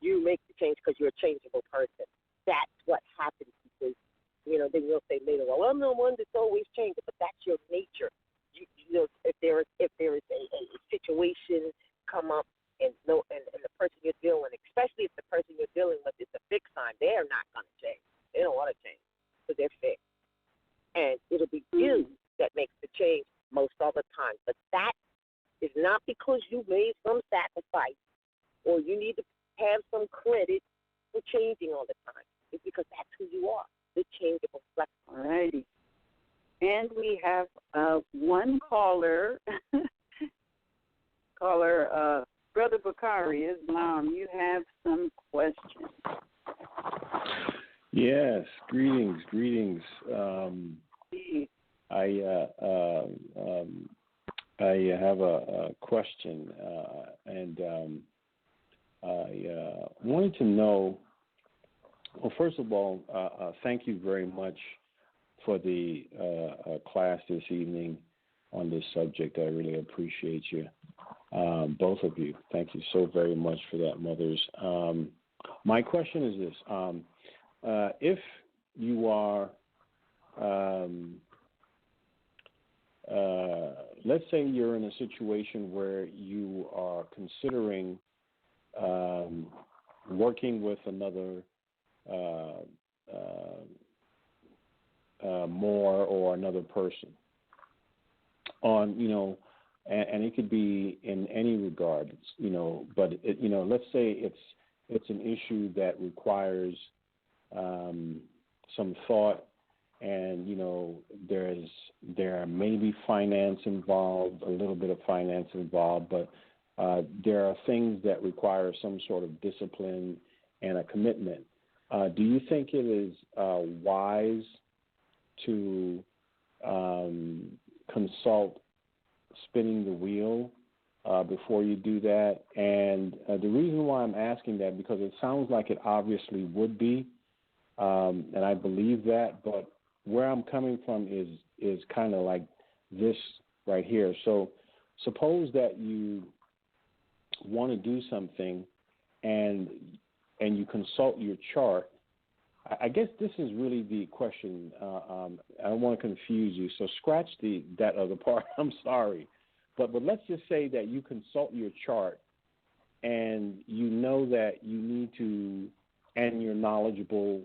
You make the change because you're a changeable person. That's what happens because, then you'll say later, well, I'm the one that's always changing, but that's your nature. If there is a situation come up and the person you're dealing with, especially if the person you're dealing with is a fixed sign, they're not going to change. They don't want to change because they're fixed. And it'll be you that makes the change most of the time. But that is not because you made some sacrifice or you need to have some credit for changing all the time. It's because that's who you are, the changeable, flexible. All righty. And we have one caller. Brother Bakari, Islam, you have some questions. Yes, greetings. I have a question, and I wanted to know. Well, first of all, thank you very much for the class this evening on this subject. I really appreciate you, both of you. Thank you so very much for that, mothers. My question is this. If you are, let's say you're in a situation where you are considering working with another Moor or another person on, and it could be in any regard, but let's say it's an issue that requires some thought, and there may be finance involved, a little bit of finance involved, but there are things that require some sort of discipline and a commitment. Do you think it is wise to consult spinning the wheel before you do that? And the reason why I'm asking that, because it sounds like it obviously would be, and I believe that, but where I'm coming from is kind of like this right here. So suppose that you want to do something and you consult your chart. I guess this is really the question. I don't want to confuse you, so scratch that other part. I'm sorry. But let's just say that you consult your chart and you know that you need to, and you're knowledgeable,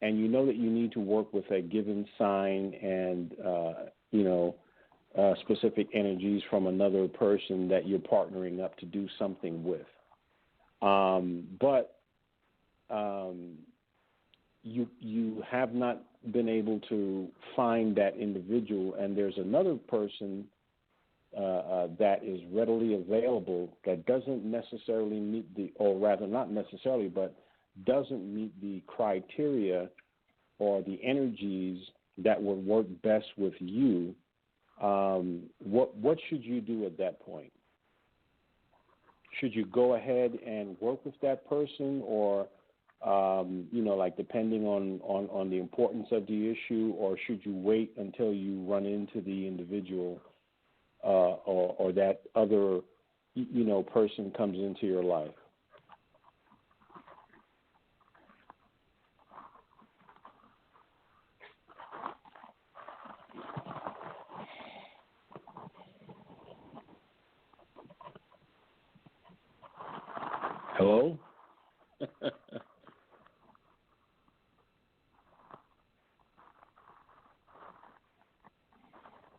and you know that you need to work with a given sign and, specific energies from another person that you're partnering up to do something with. But you have not been able to find that individual, and there's another person that is readily available that doesn't necessarily meet not necessarily, but doesn't meet the criteria or the energies that would work best with you. What should you do at that point? Should you go ahead and work with that person, or depending on the importance of the issue, or should you wait until you run into the individual or that other person comes into your life? Hello?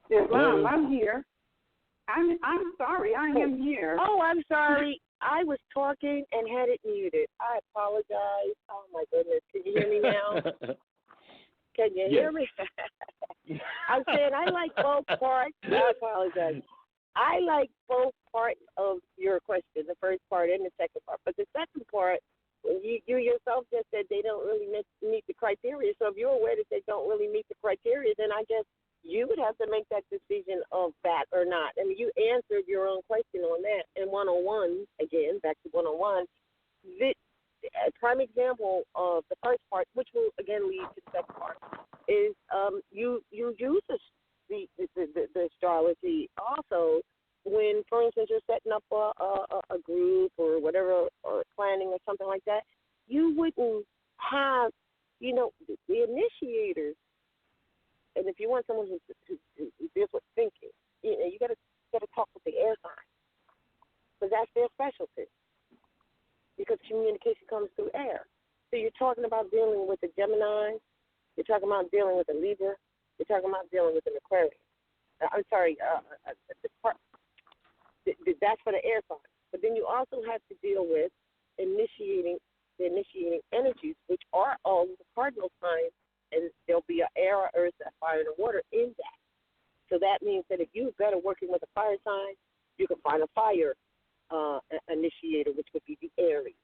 Islam, I'm here. I'm sorry, I am here. Oh, I'm sorry. I was talking and had it muted. I apologize. Oh, my goodness. Can you hear me now? Can you hear me? I'm saying I like both parts. I apologize. I like both parts of your question, the first part and the second part. But the second part, you yourself just said they don't really meet the criteria. So if you're aware that they don't really meet the criteria, then I guess you would have to make that decision of that or not. I mean, you answered your own question on that. And 101, again, back to 101, a prime example of the first part, which will, again, lead to the second part, is you use the astrology also when, for instance, you're setting up a group or whatever, or planning or something like that. You wouldn't have, the initiators. And if you want someone who deals with thinking, you got to talk with the air sign, because that's their specialty. Because communication comes through air. So you're talking about dealing with a Gemini, you're talking about dealing with a Libra, you're talking about dealing with an Aquarius. That's for the air sign. But then you also have to deal with the initiating energies, which are all the cardinal signs. And there'll be an air, a earth, a fire, and a water in that. So that means that if you're better working with a fire sign, you can find a fire initiator, which would be the Aries.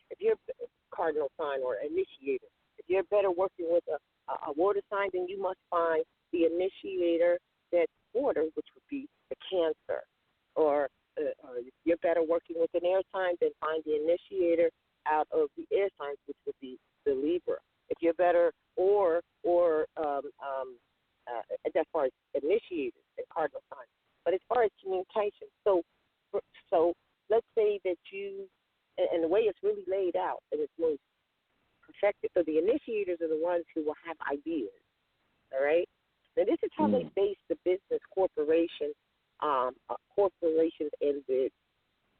If you're a cardinal sign or initiator, if you're better working with a water sign, then you must find the initiator that's water, which would be the Cancer. Or if you're better working with an air sign, then find the initiator out of the air signs, which would be the Libra. If you're better, or as far as initiators and cardinal signs, but as far as communication, so let's say that you, and the way it's really laid out, and it's most perfected. So the initiators are the ones who will have ideas. All right. Now this is how they base the business corporations and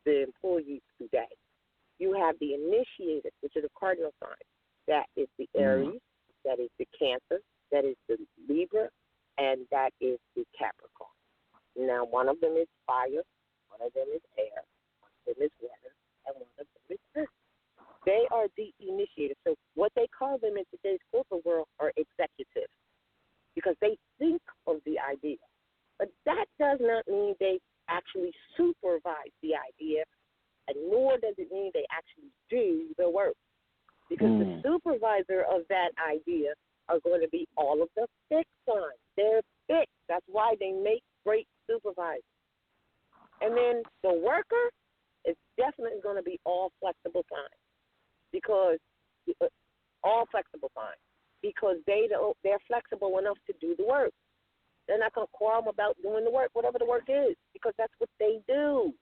the employees today. You have the initiators, which are the cardinal signs. That is the Aries, that is the Cancer, that is the Libra, and that is the Capricorn. Now, one of them is fire, one of them is air, one of them is water, and one of them is earth. They are the initiators. So what they call them in today's corporate world are executives, because they think of the idea. But that does not mean they actually supervise the idea, and nor does it mean they actually do the work. Because the supervisor of that idea are going to be all of the fixed signs. They're fixed. That's why they make great supervisors. And then the worker is definitely going to be all flexible signs, because they're flexible enough to do the work. They're not going to quarrel about doing the work, whatever the work is, because that's what they do.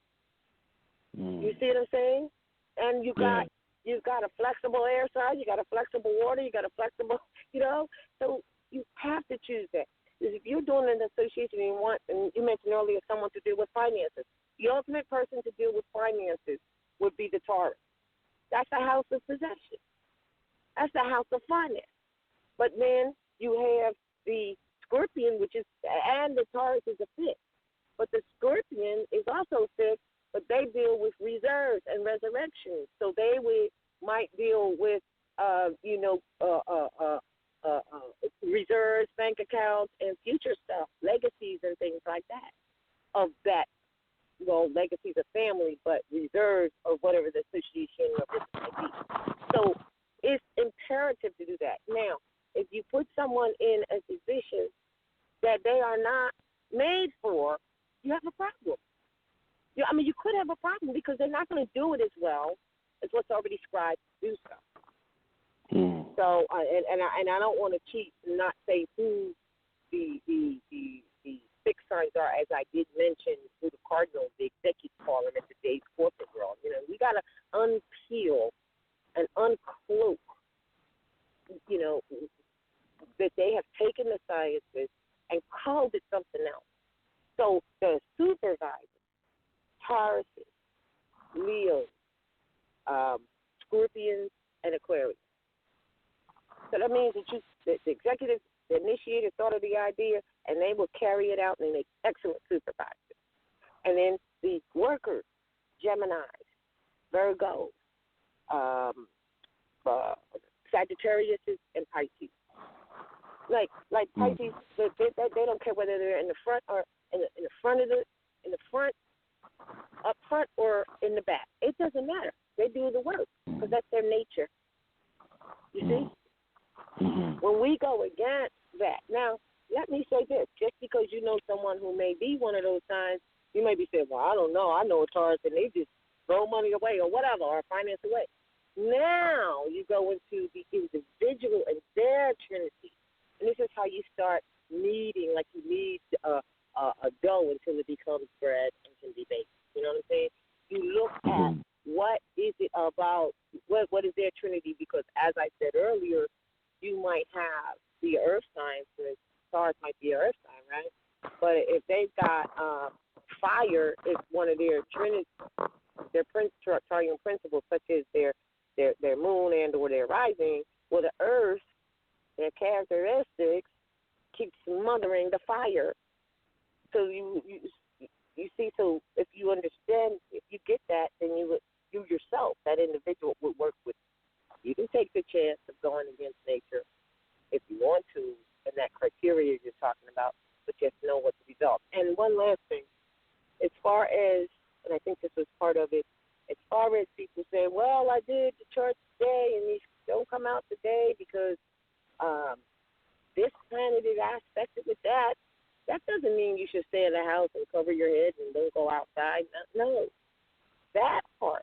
You see what I'm saying? And you've got a flexible air side, you got a flexible water, you got a flexible, so you have to choose that. Because if you're doing an association and you mentioned earlier someone to deal with finances, the ultimate person to deal with finances would be the Taurus. That's the house of possession. That's the house of finance. But then you have the Scorpion, and the Taurus is a fifth. But the Scorpion is also fifth, but they deal with reserves and resurrection. So they might deal with, reserves, bank accounts, and future stuff, legacies and things like that. Of that, legacies of family, but reserves of whatever the association of this might be. So it's imperative to do that. Now, if you put someone in a position that they are not made for, you have a problem. You could have a problem because they're not going to do it as well as what's already scribed to do so. So, and I don't want to cheat and not say who the fixed signs are, as I did mention through the Cardinals, the executive caller at today's corporate world. We got to unpeel and uncloak, that they have taken the sciences and called it something else. So the supervisors, Tauruses, Leos, Scorpions, and Aquarius. So that means that the executive, the initiator thought of the idea, and they will carry it out, and they make excellent supervisors. And then the workers, Geminis, Virgos, Sagittarius, and Pisces. Like Pisces, they don't care whether they're in the front or in the front up front or in the back. It doesn't matter. They do the work because that's their nature. You see? When we go against that, now let me say this: just because you know someone who may be one of those signs, you may be saying, "Well, I don't know. I know a Taurus and they just throw money away or whatever, or finance away." Now you go into the individual and their trinity. And this is how you start kneading, like you knead a dough until it becomes bread and can be baked. You know what I'm saying? You look at what is it about, what is their trinity, because as I said earlier, you might have the earth sign, for stars might be an earth sign, right? But if they've got fire, it's one of their trinity, their Tarian principles, such as their moon and or their rising. Well, the earth, their characteristics, keep smothering the fire. So you see, so if you understand, if you get that, then you yourself, that individual, would work with you. You can take the chance of going against nature if you want to, and that criteria you're talking about, but you have to know what the result. And one last thing, as far as, and I think this was part of it, as far as people say, well, I did the church today, and these don't come out today because this planet is aspected with that. That doesn't mean you should stay in the house and cover your head and don't go outside. No. That part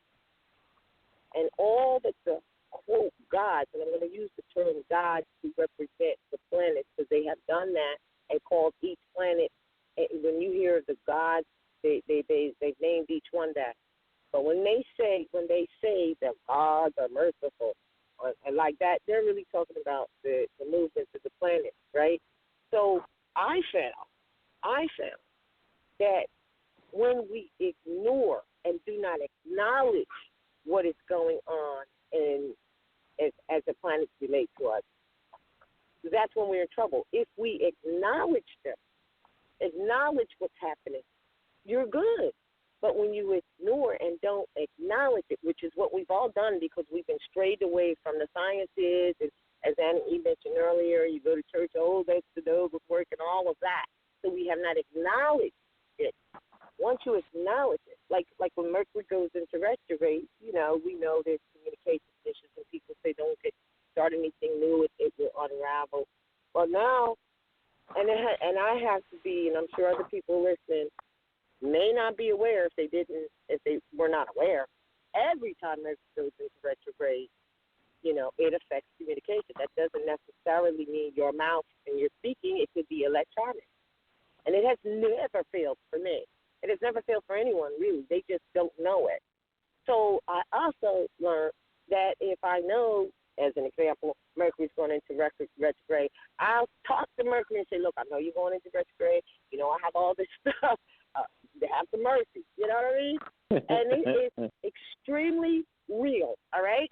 and all that the, quote, gods, and I'm going to use the term gods to represent the planets because they have done that and called each planet. When you hear the gods, they've named each one that. But when they say that gods are merciful, and like that, they're really talking about the movements of the planet, right? So I found that when we ignore and do not acknowledge what is going on as the planets relate to us, that's when we're in trouble. If we acknowledge them, acknowledge what's happening, you're good. But when you ignore and don't acknowledge it, which is what we've all done because we've been strayed away from the sciences, and as Annie mentioned earlier, you go to church, that's the Novus work and all of that. So we have not acknowledged it. Once you acknowledge it, like when Mercury goes into retrograde, we know there's communication issues and people say don't start anything new, it will unravel. Well, now, and I have to be, and I'm sure other people listening may not be aware if they were not aware. Every time Mercury goes into retrograde, it affects communication. That doesn't necessarily mean your mouth and your speaking. It could be electronic. And it has never failed for me. It has never failed for anyone, really. They just don't know it. So I also learned that if I know, as an example, Mercury's going into retrograde, I'll talk to Mercury and say, look, I know you're going into retrograde. You know, I have all this stuff. Have some mercy. You know what I mean? And it is extremely real, all right?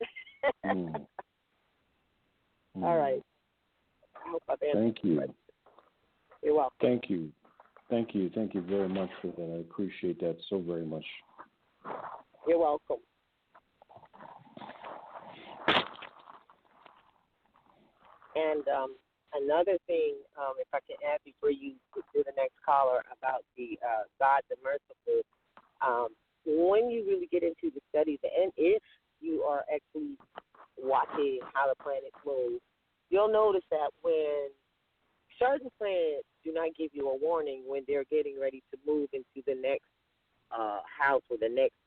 All right. I hope I've answered. Thank you. You're welcome. Thank you. Thank you. Thank you very much for that. I appreciate that so very much. You're welcome. And another thing, if I can add before you do the next caller about the God the Merciful, when you really get into the studies, and if you are actually watching how the planets move, you'll notice that when certain planets do not give you a warning when they're getting ready to move into the next house or the next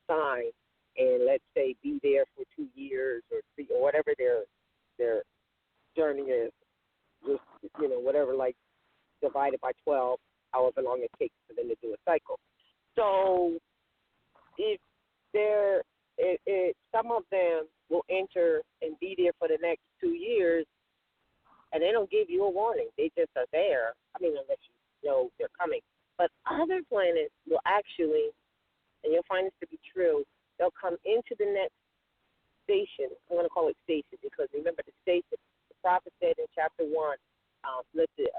sign, and let's say be there for 2 years or 3 or whatever their journey is, just, you know, whatever, like divided by 12, however long it takes for them to do a cycle. So if some of them will enter and be there for the next 2 years, and they don't give you a warning. They just are there. I mean, unless you know they're coming. But other planets will actually, and you'll find this to be true, they'll come into the next station. I'm going to call it station because remember the station, the prophet said in chapter 1, let the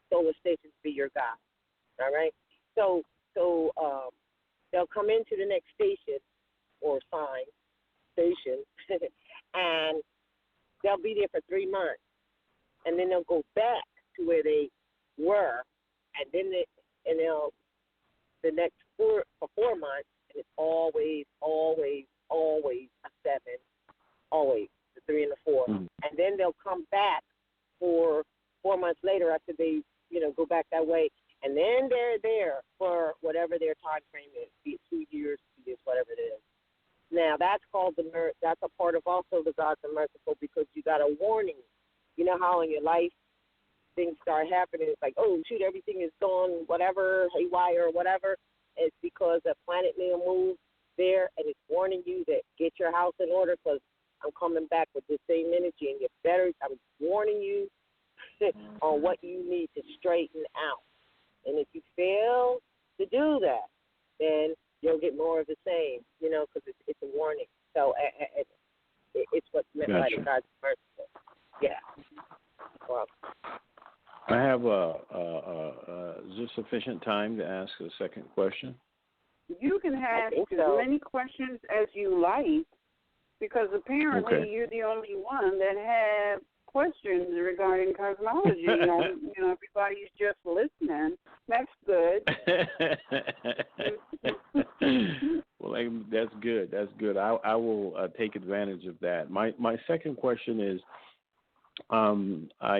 solar stations be your God. All right? So they'll come into the next station or sign, station, and they'll be there for 3 months. And then they'll go back to where they were, and then they'll the next 4 months, and it's always a 7, always the 3 and the 4, and then they'll come back for 4 months later after they go back that way, and then they're there for whatever their time frame is, be it 2 years, 2 years, whatever it is. Now that's called that's a part of also the Gods of Merciful because you got a warning. You know how in your life things start happening. It's like, oh, shoot, everything is gone, whatever, haywire or whatever. It's because a planet may move there, and it's warning you that get your house in order because I'm coming back with the same energy, and I'm warning you on what you need to straighten out. And if you fail to do that, then you'll get more of the same, because it's a warning. So it's what's meant by the God's merciful. Yeah. Well, I have is there sufficient time to ask a second question? You can ask as many questions as you like, because apparently you're the only one that have questions regarding cosmology. Everybody's just listening. That's good. Well, that's good. That's good. I will take advantage of that. My second question is, I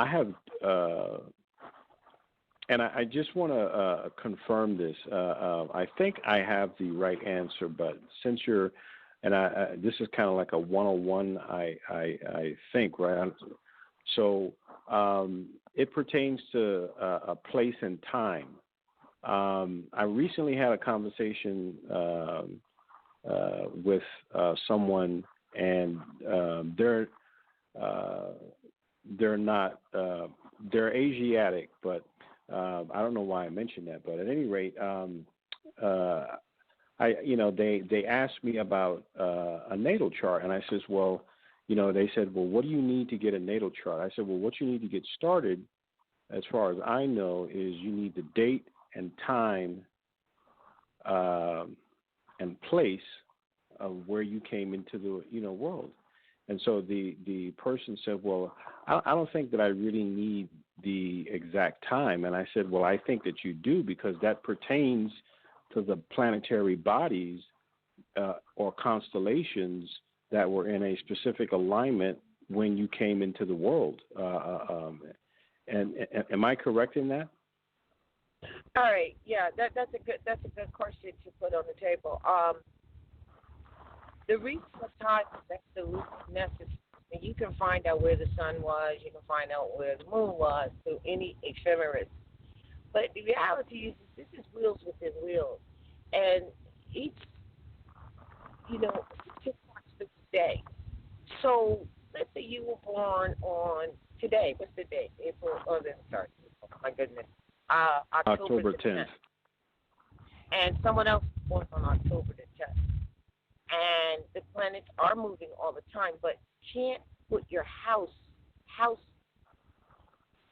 have, and I just want to confirm this. I think I have the right answer, but since you're, and this is kind of like a 101, I think, right? So it pertains to a place and time. I recently had a conversation with someone, and they're not they're Asiatic, but I don't know why I mentioned that. But at any rate, they asked me about a natal chart, and I says, well, they said, well, what do you need to get a natal chart? I said, well, what you need to get started, as far as I know, is you need the date and time and place of where you came into the world. And so the person said, well, I don't think that I really need the exact time. And I said, well, I think that you do, because that pertains to the planetary bodies or constellations that were in a specific alignment when you came into the world. And am I correct in that? All right. Yeah, that's a good question to put on the table. The reason of time is absolutely necessary And you can find out where the sun was. You can find out where the moon was through any ephemeris. But the reality is, this is wheels within wheels, and each, just watch the day. So let's say you were born on today. What's the date? April. Oh, sorry. Oh, my goodness. October 10th. And someone else was born on October the 10th. And the planets are moving all the time, but can't put your house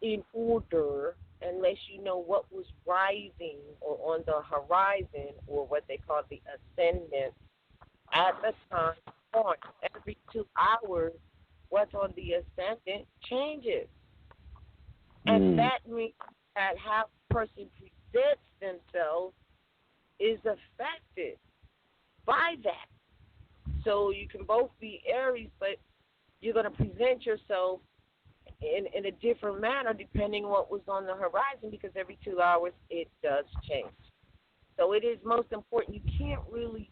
in order unless you know what was rising or on the horizon, or what they call the ascendant at the time born. Every 2 hours, what's on the ascendant changes. And that means that how a person presents themselves is affected by that. So you can both be Aries, but you're going to present yourself in a different manner depending on what was on the horizon, because every 2 hours it does change. So it is most important. You can't really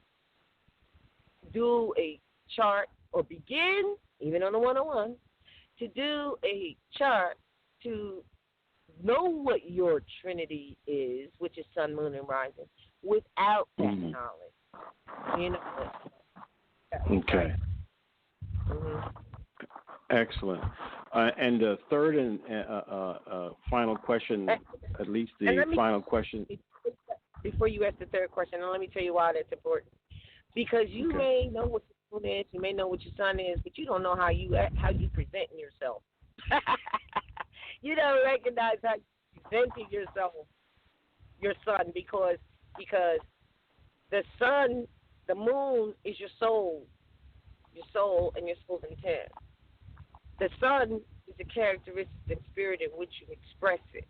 do a chart or begin, even on the 101, to do a chart to know what your trinity is, which is sun, moon, and rising, without that knowledge. Okay. Excellent. And the third and final question, at least the final question. Before you ask the third question, and let me tell you why that's important. Because you may know what your moon is, you may know what your sun is, but you don't know how you present yourself. You don't recognize how you presenting yourself, your sun, because the sun, the moon is your soul and your soul's intent. The sun is the characteristic and spirit in which you express it,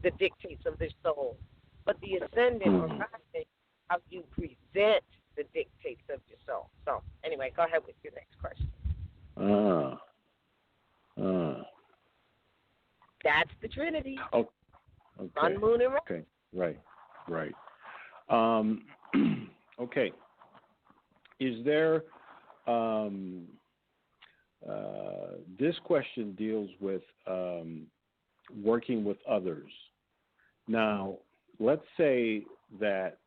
the dictates of the soul. But the ascendant or rising, how you present the dictates of your soul. So, anyway, go ahead with your next question. That's the Trinity. Oh, okay. Sun, moon, and rising. Okay, right. Okay. Is there, this question deals with working with others. Now, let's say that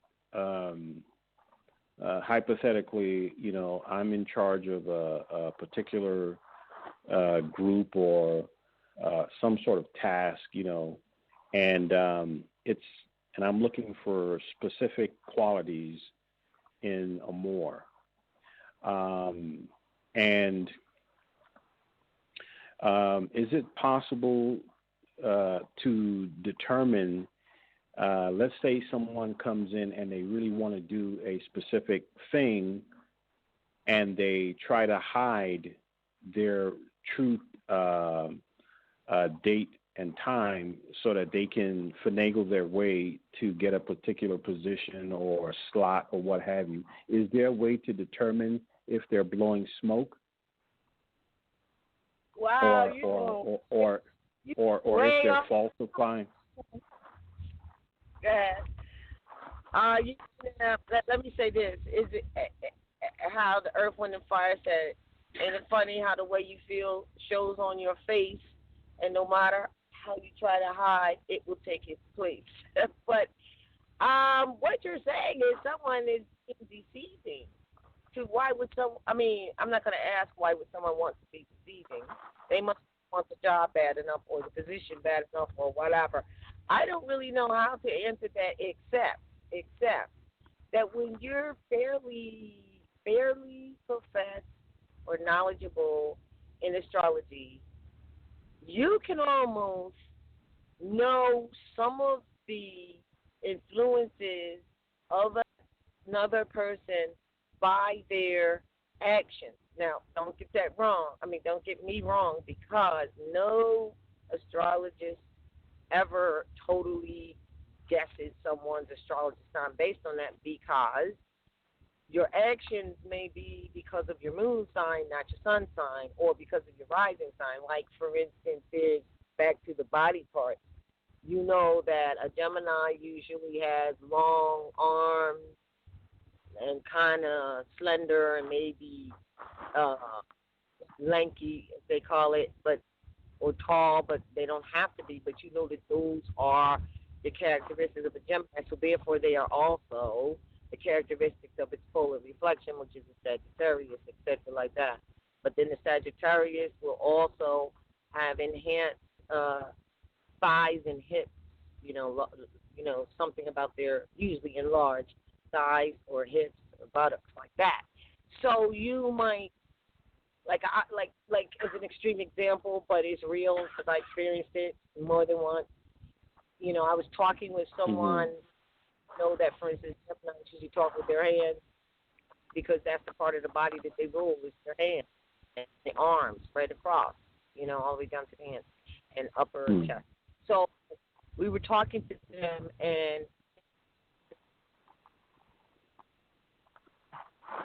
hypothetically, I'm in charge of a particular group or some sort of task, and I'm looking for specific qualities in a Moor. Is it possible to determine, let's say someone comes in and they really want to do a specific thing and they try to hide their true date and time so that they can finagle their way to get a particular position or slot or what have you? Is there a way to determine if they're blowing smoke? Wow, or if they're falsifying? Let me say this: is it how the Earth, Wind, and Fire said? Ain't it funny how the way you feel shows on your face, and no matter how you try to hide, it will take its place. But what you're saying is someone is deceiving. Why would I'm not going to ask why would someone want to be deceiving. They must want the job bad enough or the position bad enough or whatever. I don't really know how to answer that except that when you're fairly professed or knowledgeable in astrology, you can almost know some of the influences of another person by their actions. Now, don't get that wrong. Don't get me wrong, because no astrologist ever totally guesses someone's astrology sign based on that, because your actions may be because of your moon sign, not your sun sign, or because of your rising sign. Like, for instance, back to the body part. You know that a Gemini usually has long arms and kind of slender and maybe lanky, as they call it, but or tall, but they don't have to be. But you know that those are the characteristics of a Gemini, so therefore they are also the characteristics of its polar reflection, which is a Sagittarius, etc., like that. But then the Sagittarius will also have enhanced thighs and hips, something about their usually enlarged thighs or hips or buttocks like that. So you might like as an extreme example, but it's real because I experienced it more than once. I was talking with someone, that for instance, Gemini usually talk with their hands because that's the part of the body that they rule is their hands and the arms spread across, all the way down to the hands and upper chest. So we were talking to them, and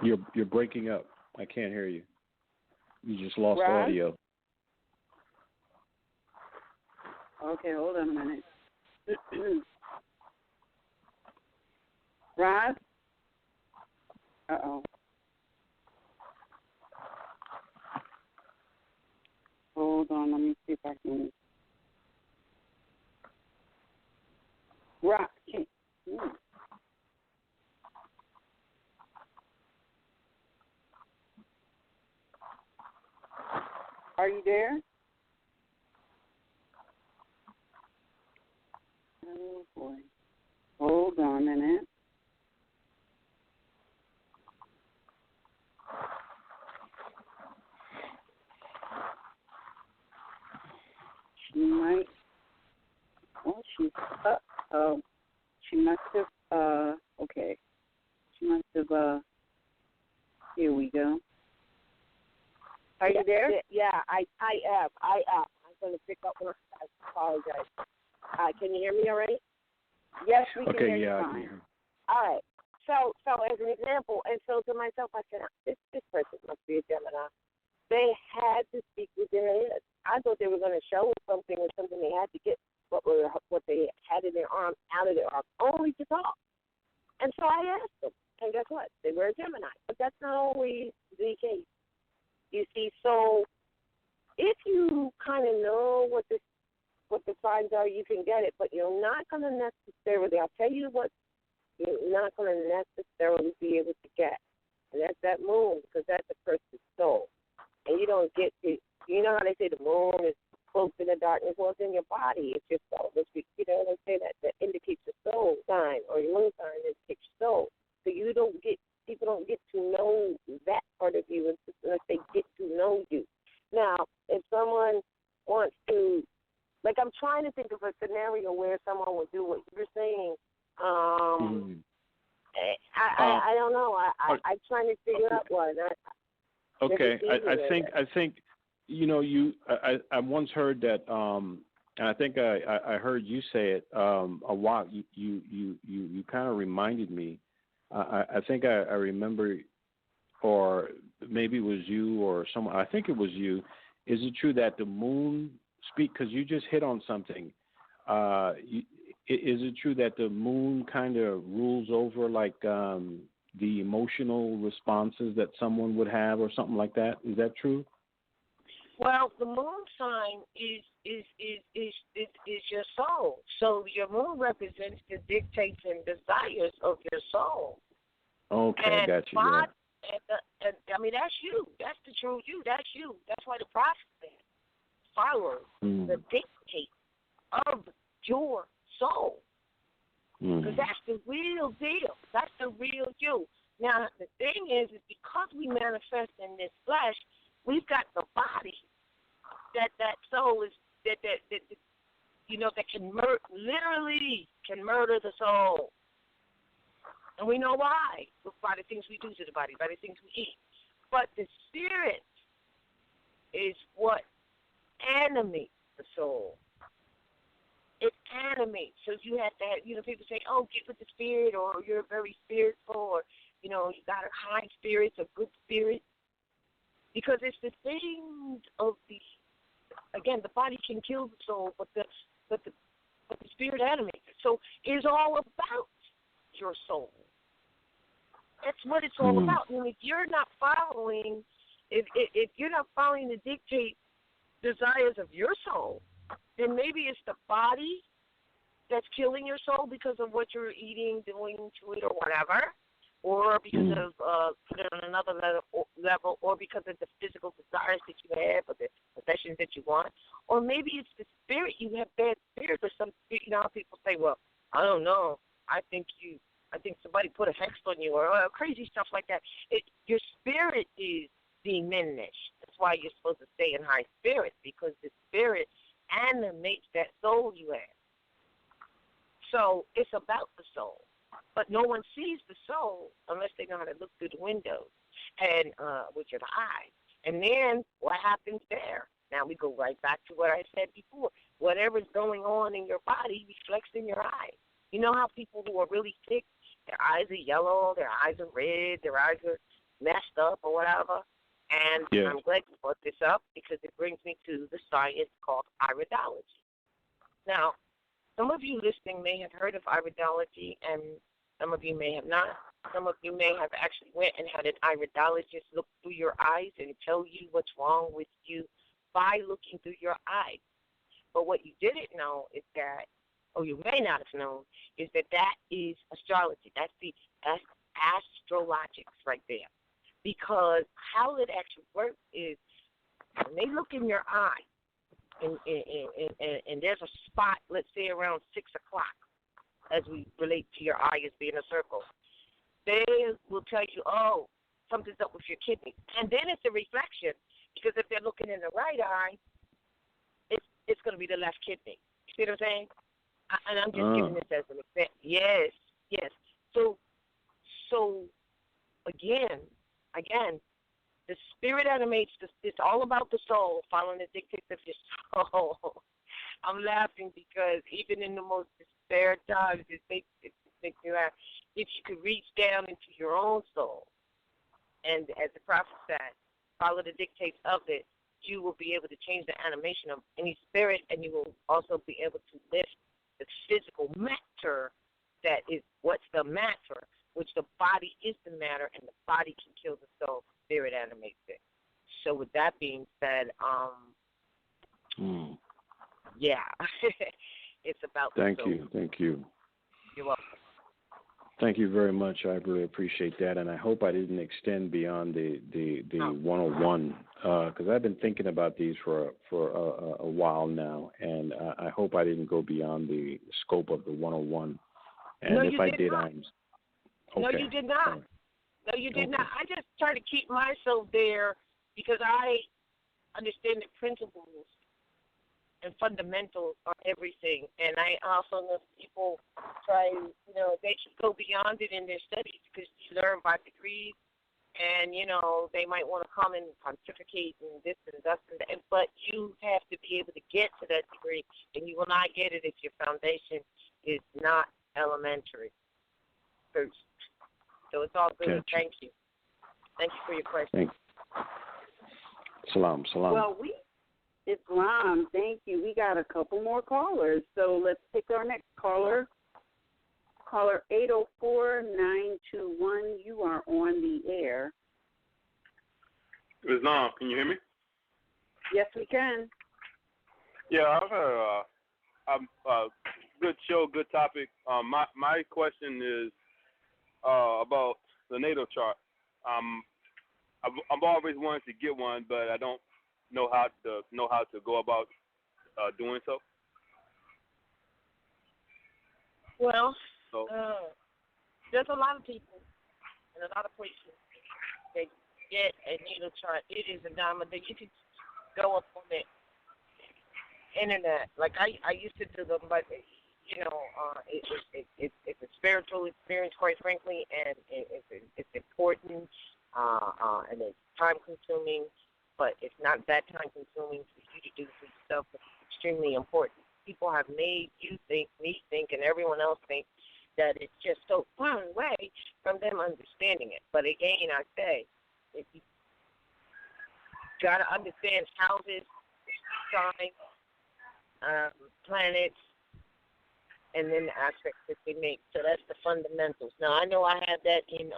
you're breaking up. I can't hear you. You just lost Rod? audio. Okay, hold on a minute. Rod? Uh-oh. Hold on, let me see if I can. Rod, are you there? Oh, boy. Hold on a minute. She might. Oh, she's. She must have. Okay. She must have. Here we go. Are you there? Yeah, I am. I'm going to pick up when I apologize. Can you hear me all right? Yes, we can Okay, hear yeah, you I can fine. hear. All right. So as an example, and so to myself, I said, this person must be a Gemini. They had to speak within their head. I thought they were going to show something or something they had to get what they had in their arm out of their arm, only to talk. And so I asked them, and guess what? They were a Gemini. But that's not always the case. You see, so if you kind of know what the signs are, you can get it, but you're not going to necessarily, I'll tell you what you're not going to necessarily be able to get, and that's that moon, because that's a person's soul. And you don't get it. You know how they say the moon is cloaked in the darkness? Well, it's in your body. It's your soul. They say that indicates your soul sign, or your moon sign indicates your soul. So people don't get to know that part of you unless they get to know you. Now, if someone wants to, like, I'm trying to think of a scenario where someone would do what you're saying. I don't know. I'm trying to figure out one. Okay, I think I once heard that, and I think I heard you say it a while. You kind of reminded me. I think I remember, or maybe it was you or someone. I think it was you. Is it true that the moon because you just hit on something? Is it true that the moon kind of rules over like the emotional responses that someone would have or something like that? Is that true? Well, the moon sign is your soul. So your moon represents the dictates and desires of your soul. Okay, and got you. God, and I mean, that's you. That's the true you. That's you. That's why the prophet follows the dictate of your soul. Because that's the real deal. That's the real you. Now, the thing is because we manifest in this flesh, we've got the body that soul is that can literally can murder the soul. And we know why, by the things we do to the body, by the things we eat. But the spirit is what animates the soul. It animates. So you have to have, people say, oh, get with the spirit, or you're very spiritual, or, you got a high spirit, a good spirit. Because it's the things of the body can kill the soul, but the spirit animates it. So it's all about your soul. That's what it's all about. And if you're not following if you're not following the dictate desires of your soul, then maybe it's the body that's killing your soul because of what you're eating, doing to it, or whatever, or because of put it on another level, or because of the physical desires that you have, or the possessions that you want, or maybe it's the spirit. You have bad spirits, or some. How people say, well, I don't know. I think somebody put a hex on you, or crazy stuff like that. Your spirit is diminished. That's why you're supposed to stay in high spirits, because the spirit animates that soul you have. So it's about the soul. But no one sees the soul unless they know how to look through the windows and with your eyes. And then what happens there? Now we go right back to what I said before. Whatever's going on in your body reflects in your eyes. You know how people who are really sick, their eyes are yellow, their eyes are red, their eyes are messed up or whatever? And I'm glad you brought this up because it brings me to the science called iridology. Now, some of you listening may have heard of iridology, and some of you may have not. Some of you may have actually went and had an iridologist look through your eyes and tell you what's wrong with you by looking through your eyes. But what you didn't know is that, or you may not have known, is that is astrology. That's astrologics right there. Because how it actually works is when they look in your eye, and there's a spot, let's say around 6 o'clock, as we relate to your eye as being a circle, they will tell you, oh, something's up with your kidney. And then it's a reflection, because if they're looking in the right eye, it's going to be the left kidney. You see what I'm saying? And I'm just giving this as an example. Yes. So again, the spirit animates. It's all about the soul, following the dictates of your soul. I'm laughing because even in the most despair times, it makes me laugh. If you could reach down into your own soul, and as the prophet said, follow the dictates of it, you will be able to change the animation of any spirit, and you will also be able to lift the physical matter that is what's the matter, which the body is the matter, and the body can kill the soul. Spirit animates it. So with that being said, yeah, it's about Thank you. You're welcome. Thank you very much. I really appreciate that, and I hope I didn't extend beyond the 101 because I've been thinking about these for a while now, and I hope I didn't go beyond the scope of the 101. And if I did, I'm okay. No, you did not. No, you did not. I just try to keep myself there because I understand the principles and fundamentals are everything. And I also know people try, they should go beyond it in their studies because you learn by degrees. And, they might want to come and pontificate and this and that and that. But you have to be able to get to that degree, and you will not get it if your foundation is not elementary first. So it's all good. Gotcha. Thank you. Thank you for your question. Salam. Well, Islam, thank you. We got a couple more callers, so let's pick our next caller. Caller 804-921, you are on the air. Islam, can you hear me? Yes, we can. Yeah, I've heard a good show, good topic. My question is about the natal chart. I've always wanted to get one, but I don't know how to go about doing so. Well, there's a lot of people and a lot of places that get a natal chart. It is a diamond that you can go up on the internet. Like I used to do them, but it's a spiritual experience, quite frankly, and it's important and it's time consuming, but it's not that time consuming for you to do for yourself. It's extremely important. People have made you think, me think, and everyone else think that it's just so far away from them understanding it. But again, I say, if you got to understand houses, signs, planets, and then the aspects that they make. So that's the fundamentals. Now, I know I have that in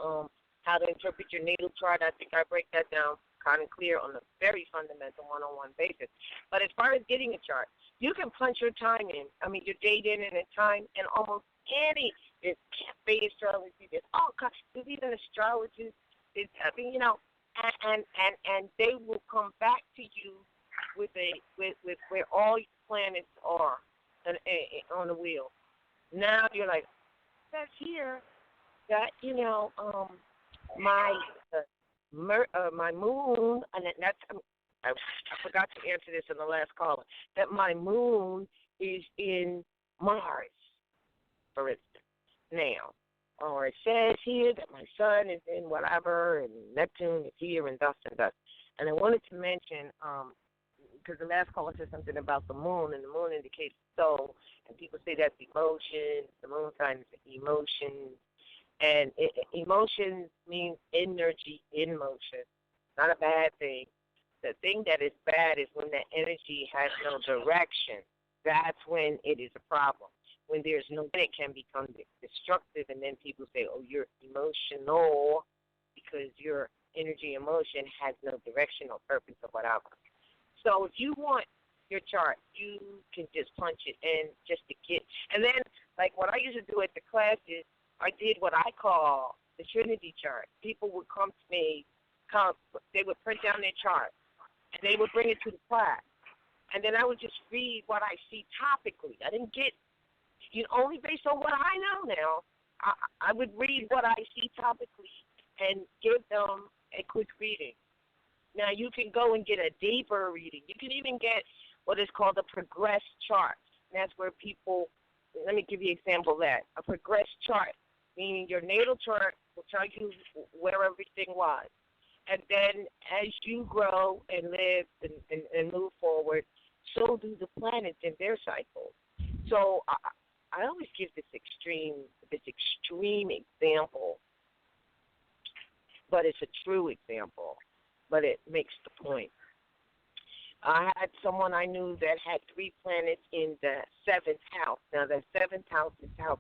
How to Interpret Your Natal Chart. I think I break that down kind of clear on a very fundamental one-on-one basis. But as far as getting a chart, you can punch your time in. I mean, your date in and a time, and almost any. There's cafe astrology. There's all kinds. There's even astrologers. I mean, you know, and they will come back to you with where all your planets are on the wheel. Now you're like, that's here. That, you know, my moon, and that's I forgot to answer this in the last caller. That my moon is in Mars, for instance. Now, or it says here that my sun is in whatever, and Neptune is here, and thus and thus. And I wanted to mention, because the last caller said something about the moon, and the moon indicates soul, and people say that's emotion. The moon sign is emotion, and emotion means energy in motion. Not a bad thing. The thing that is bad is when the energy has no direction. That's when it is a problem. When there's no, it can become destructive, and then people say, oh, you're emotional because your energy emotion has no direction or purpose or whatever. So if you want your chart, you can just punch it in just to get, and then like what I used to do at the classes, I did what I call the Trinity chart. People would come to me, they would print down their chart, and they would bring it to the class. And then I would just read what I see topically. I didn't get, only based on what I know now, I would read what I see topically and give them a quick reading. Now, you can go and get a deeper reading. You can even get what is called a progressed chart. And that's where people, let me give you an example of that. A progressed chart, meaning your natal chart will tell you where everything was. And then as you grow and live and move forward, so do the planets in their cycles. So I always give this extreme example, but it's a true example, but it makes the point. I had someone I knew that had 3 planets in the 7th house. Now, the 7th house is how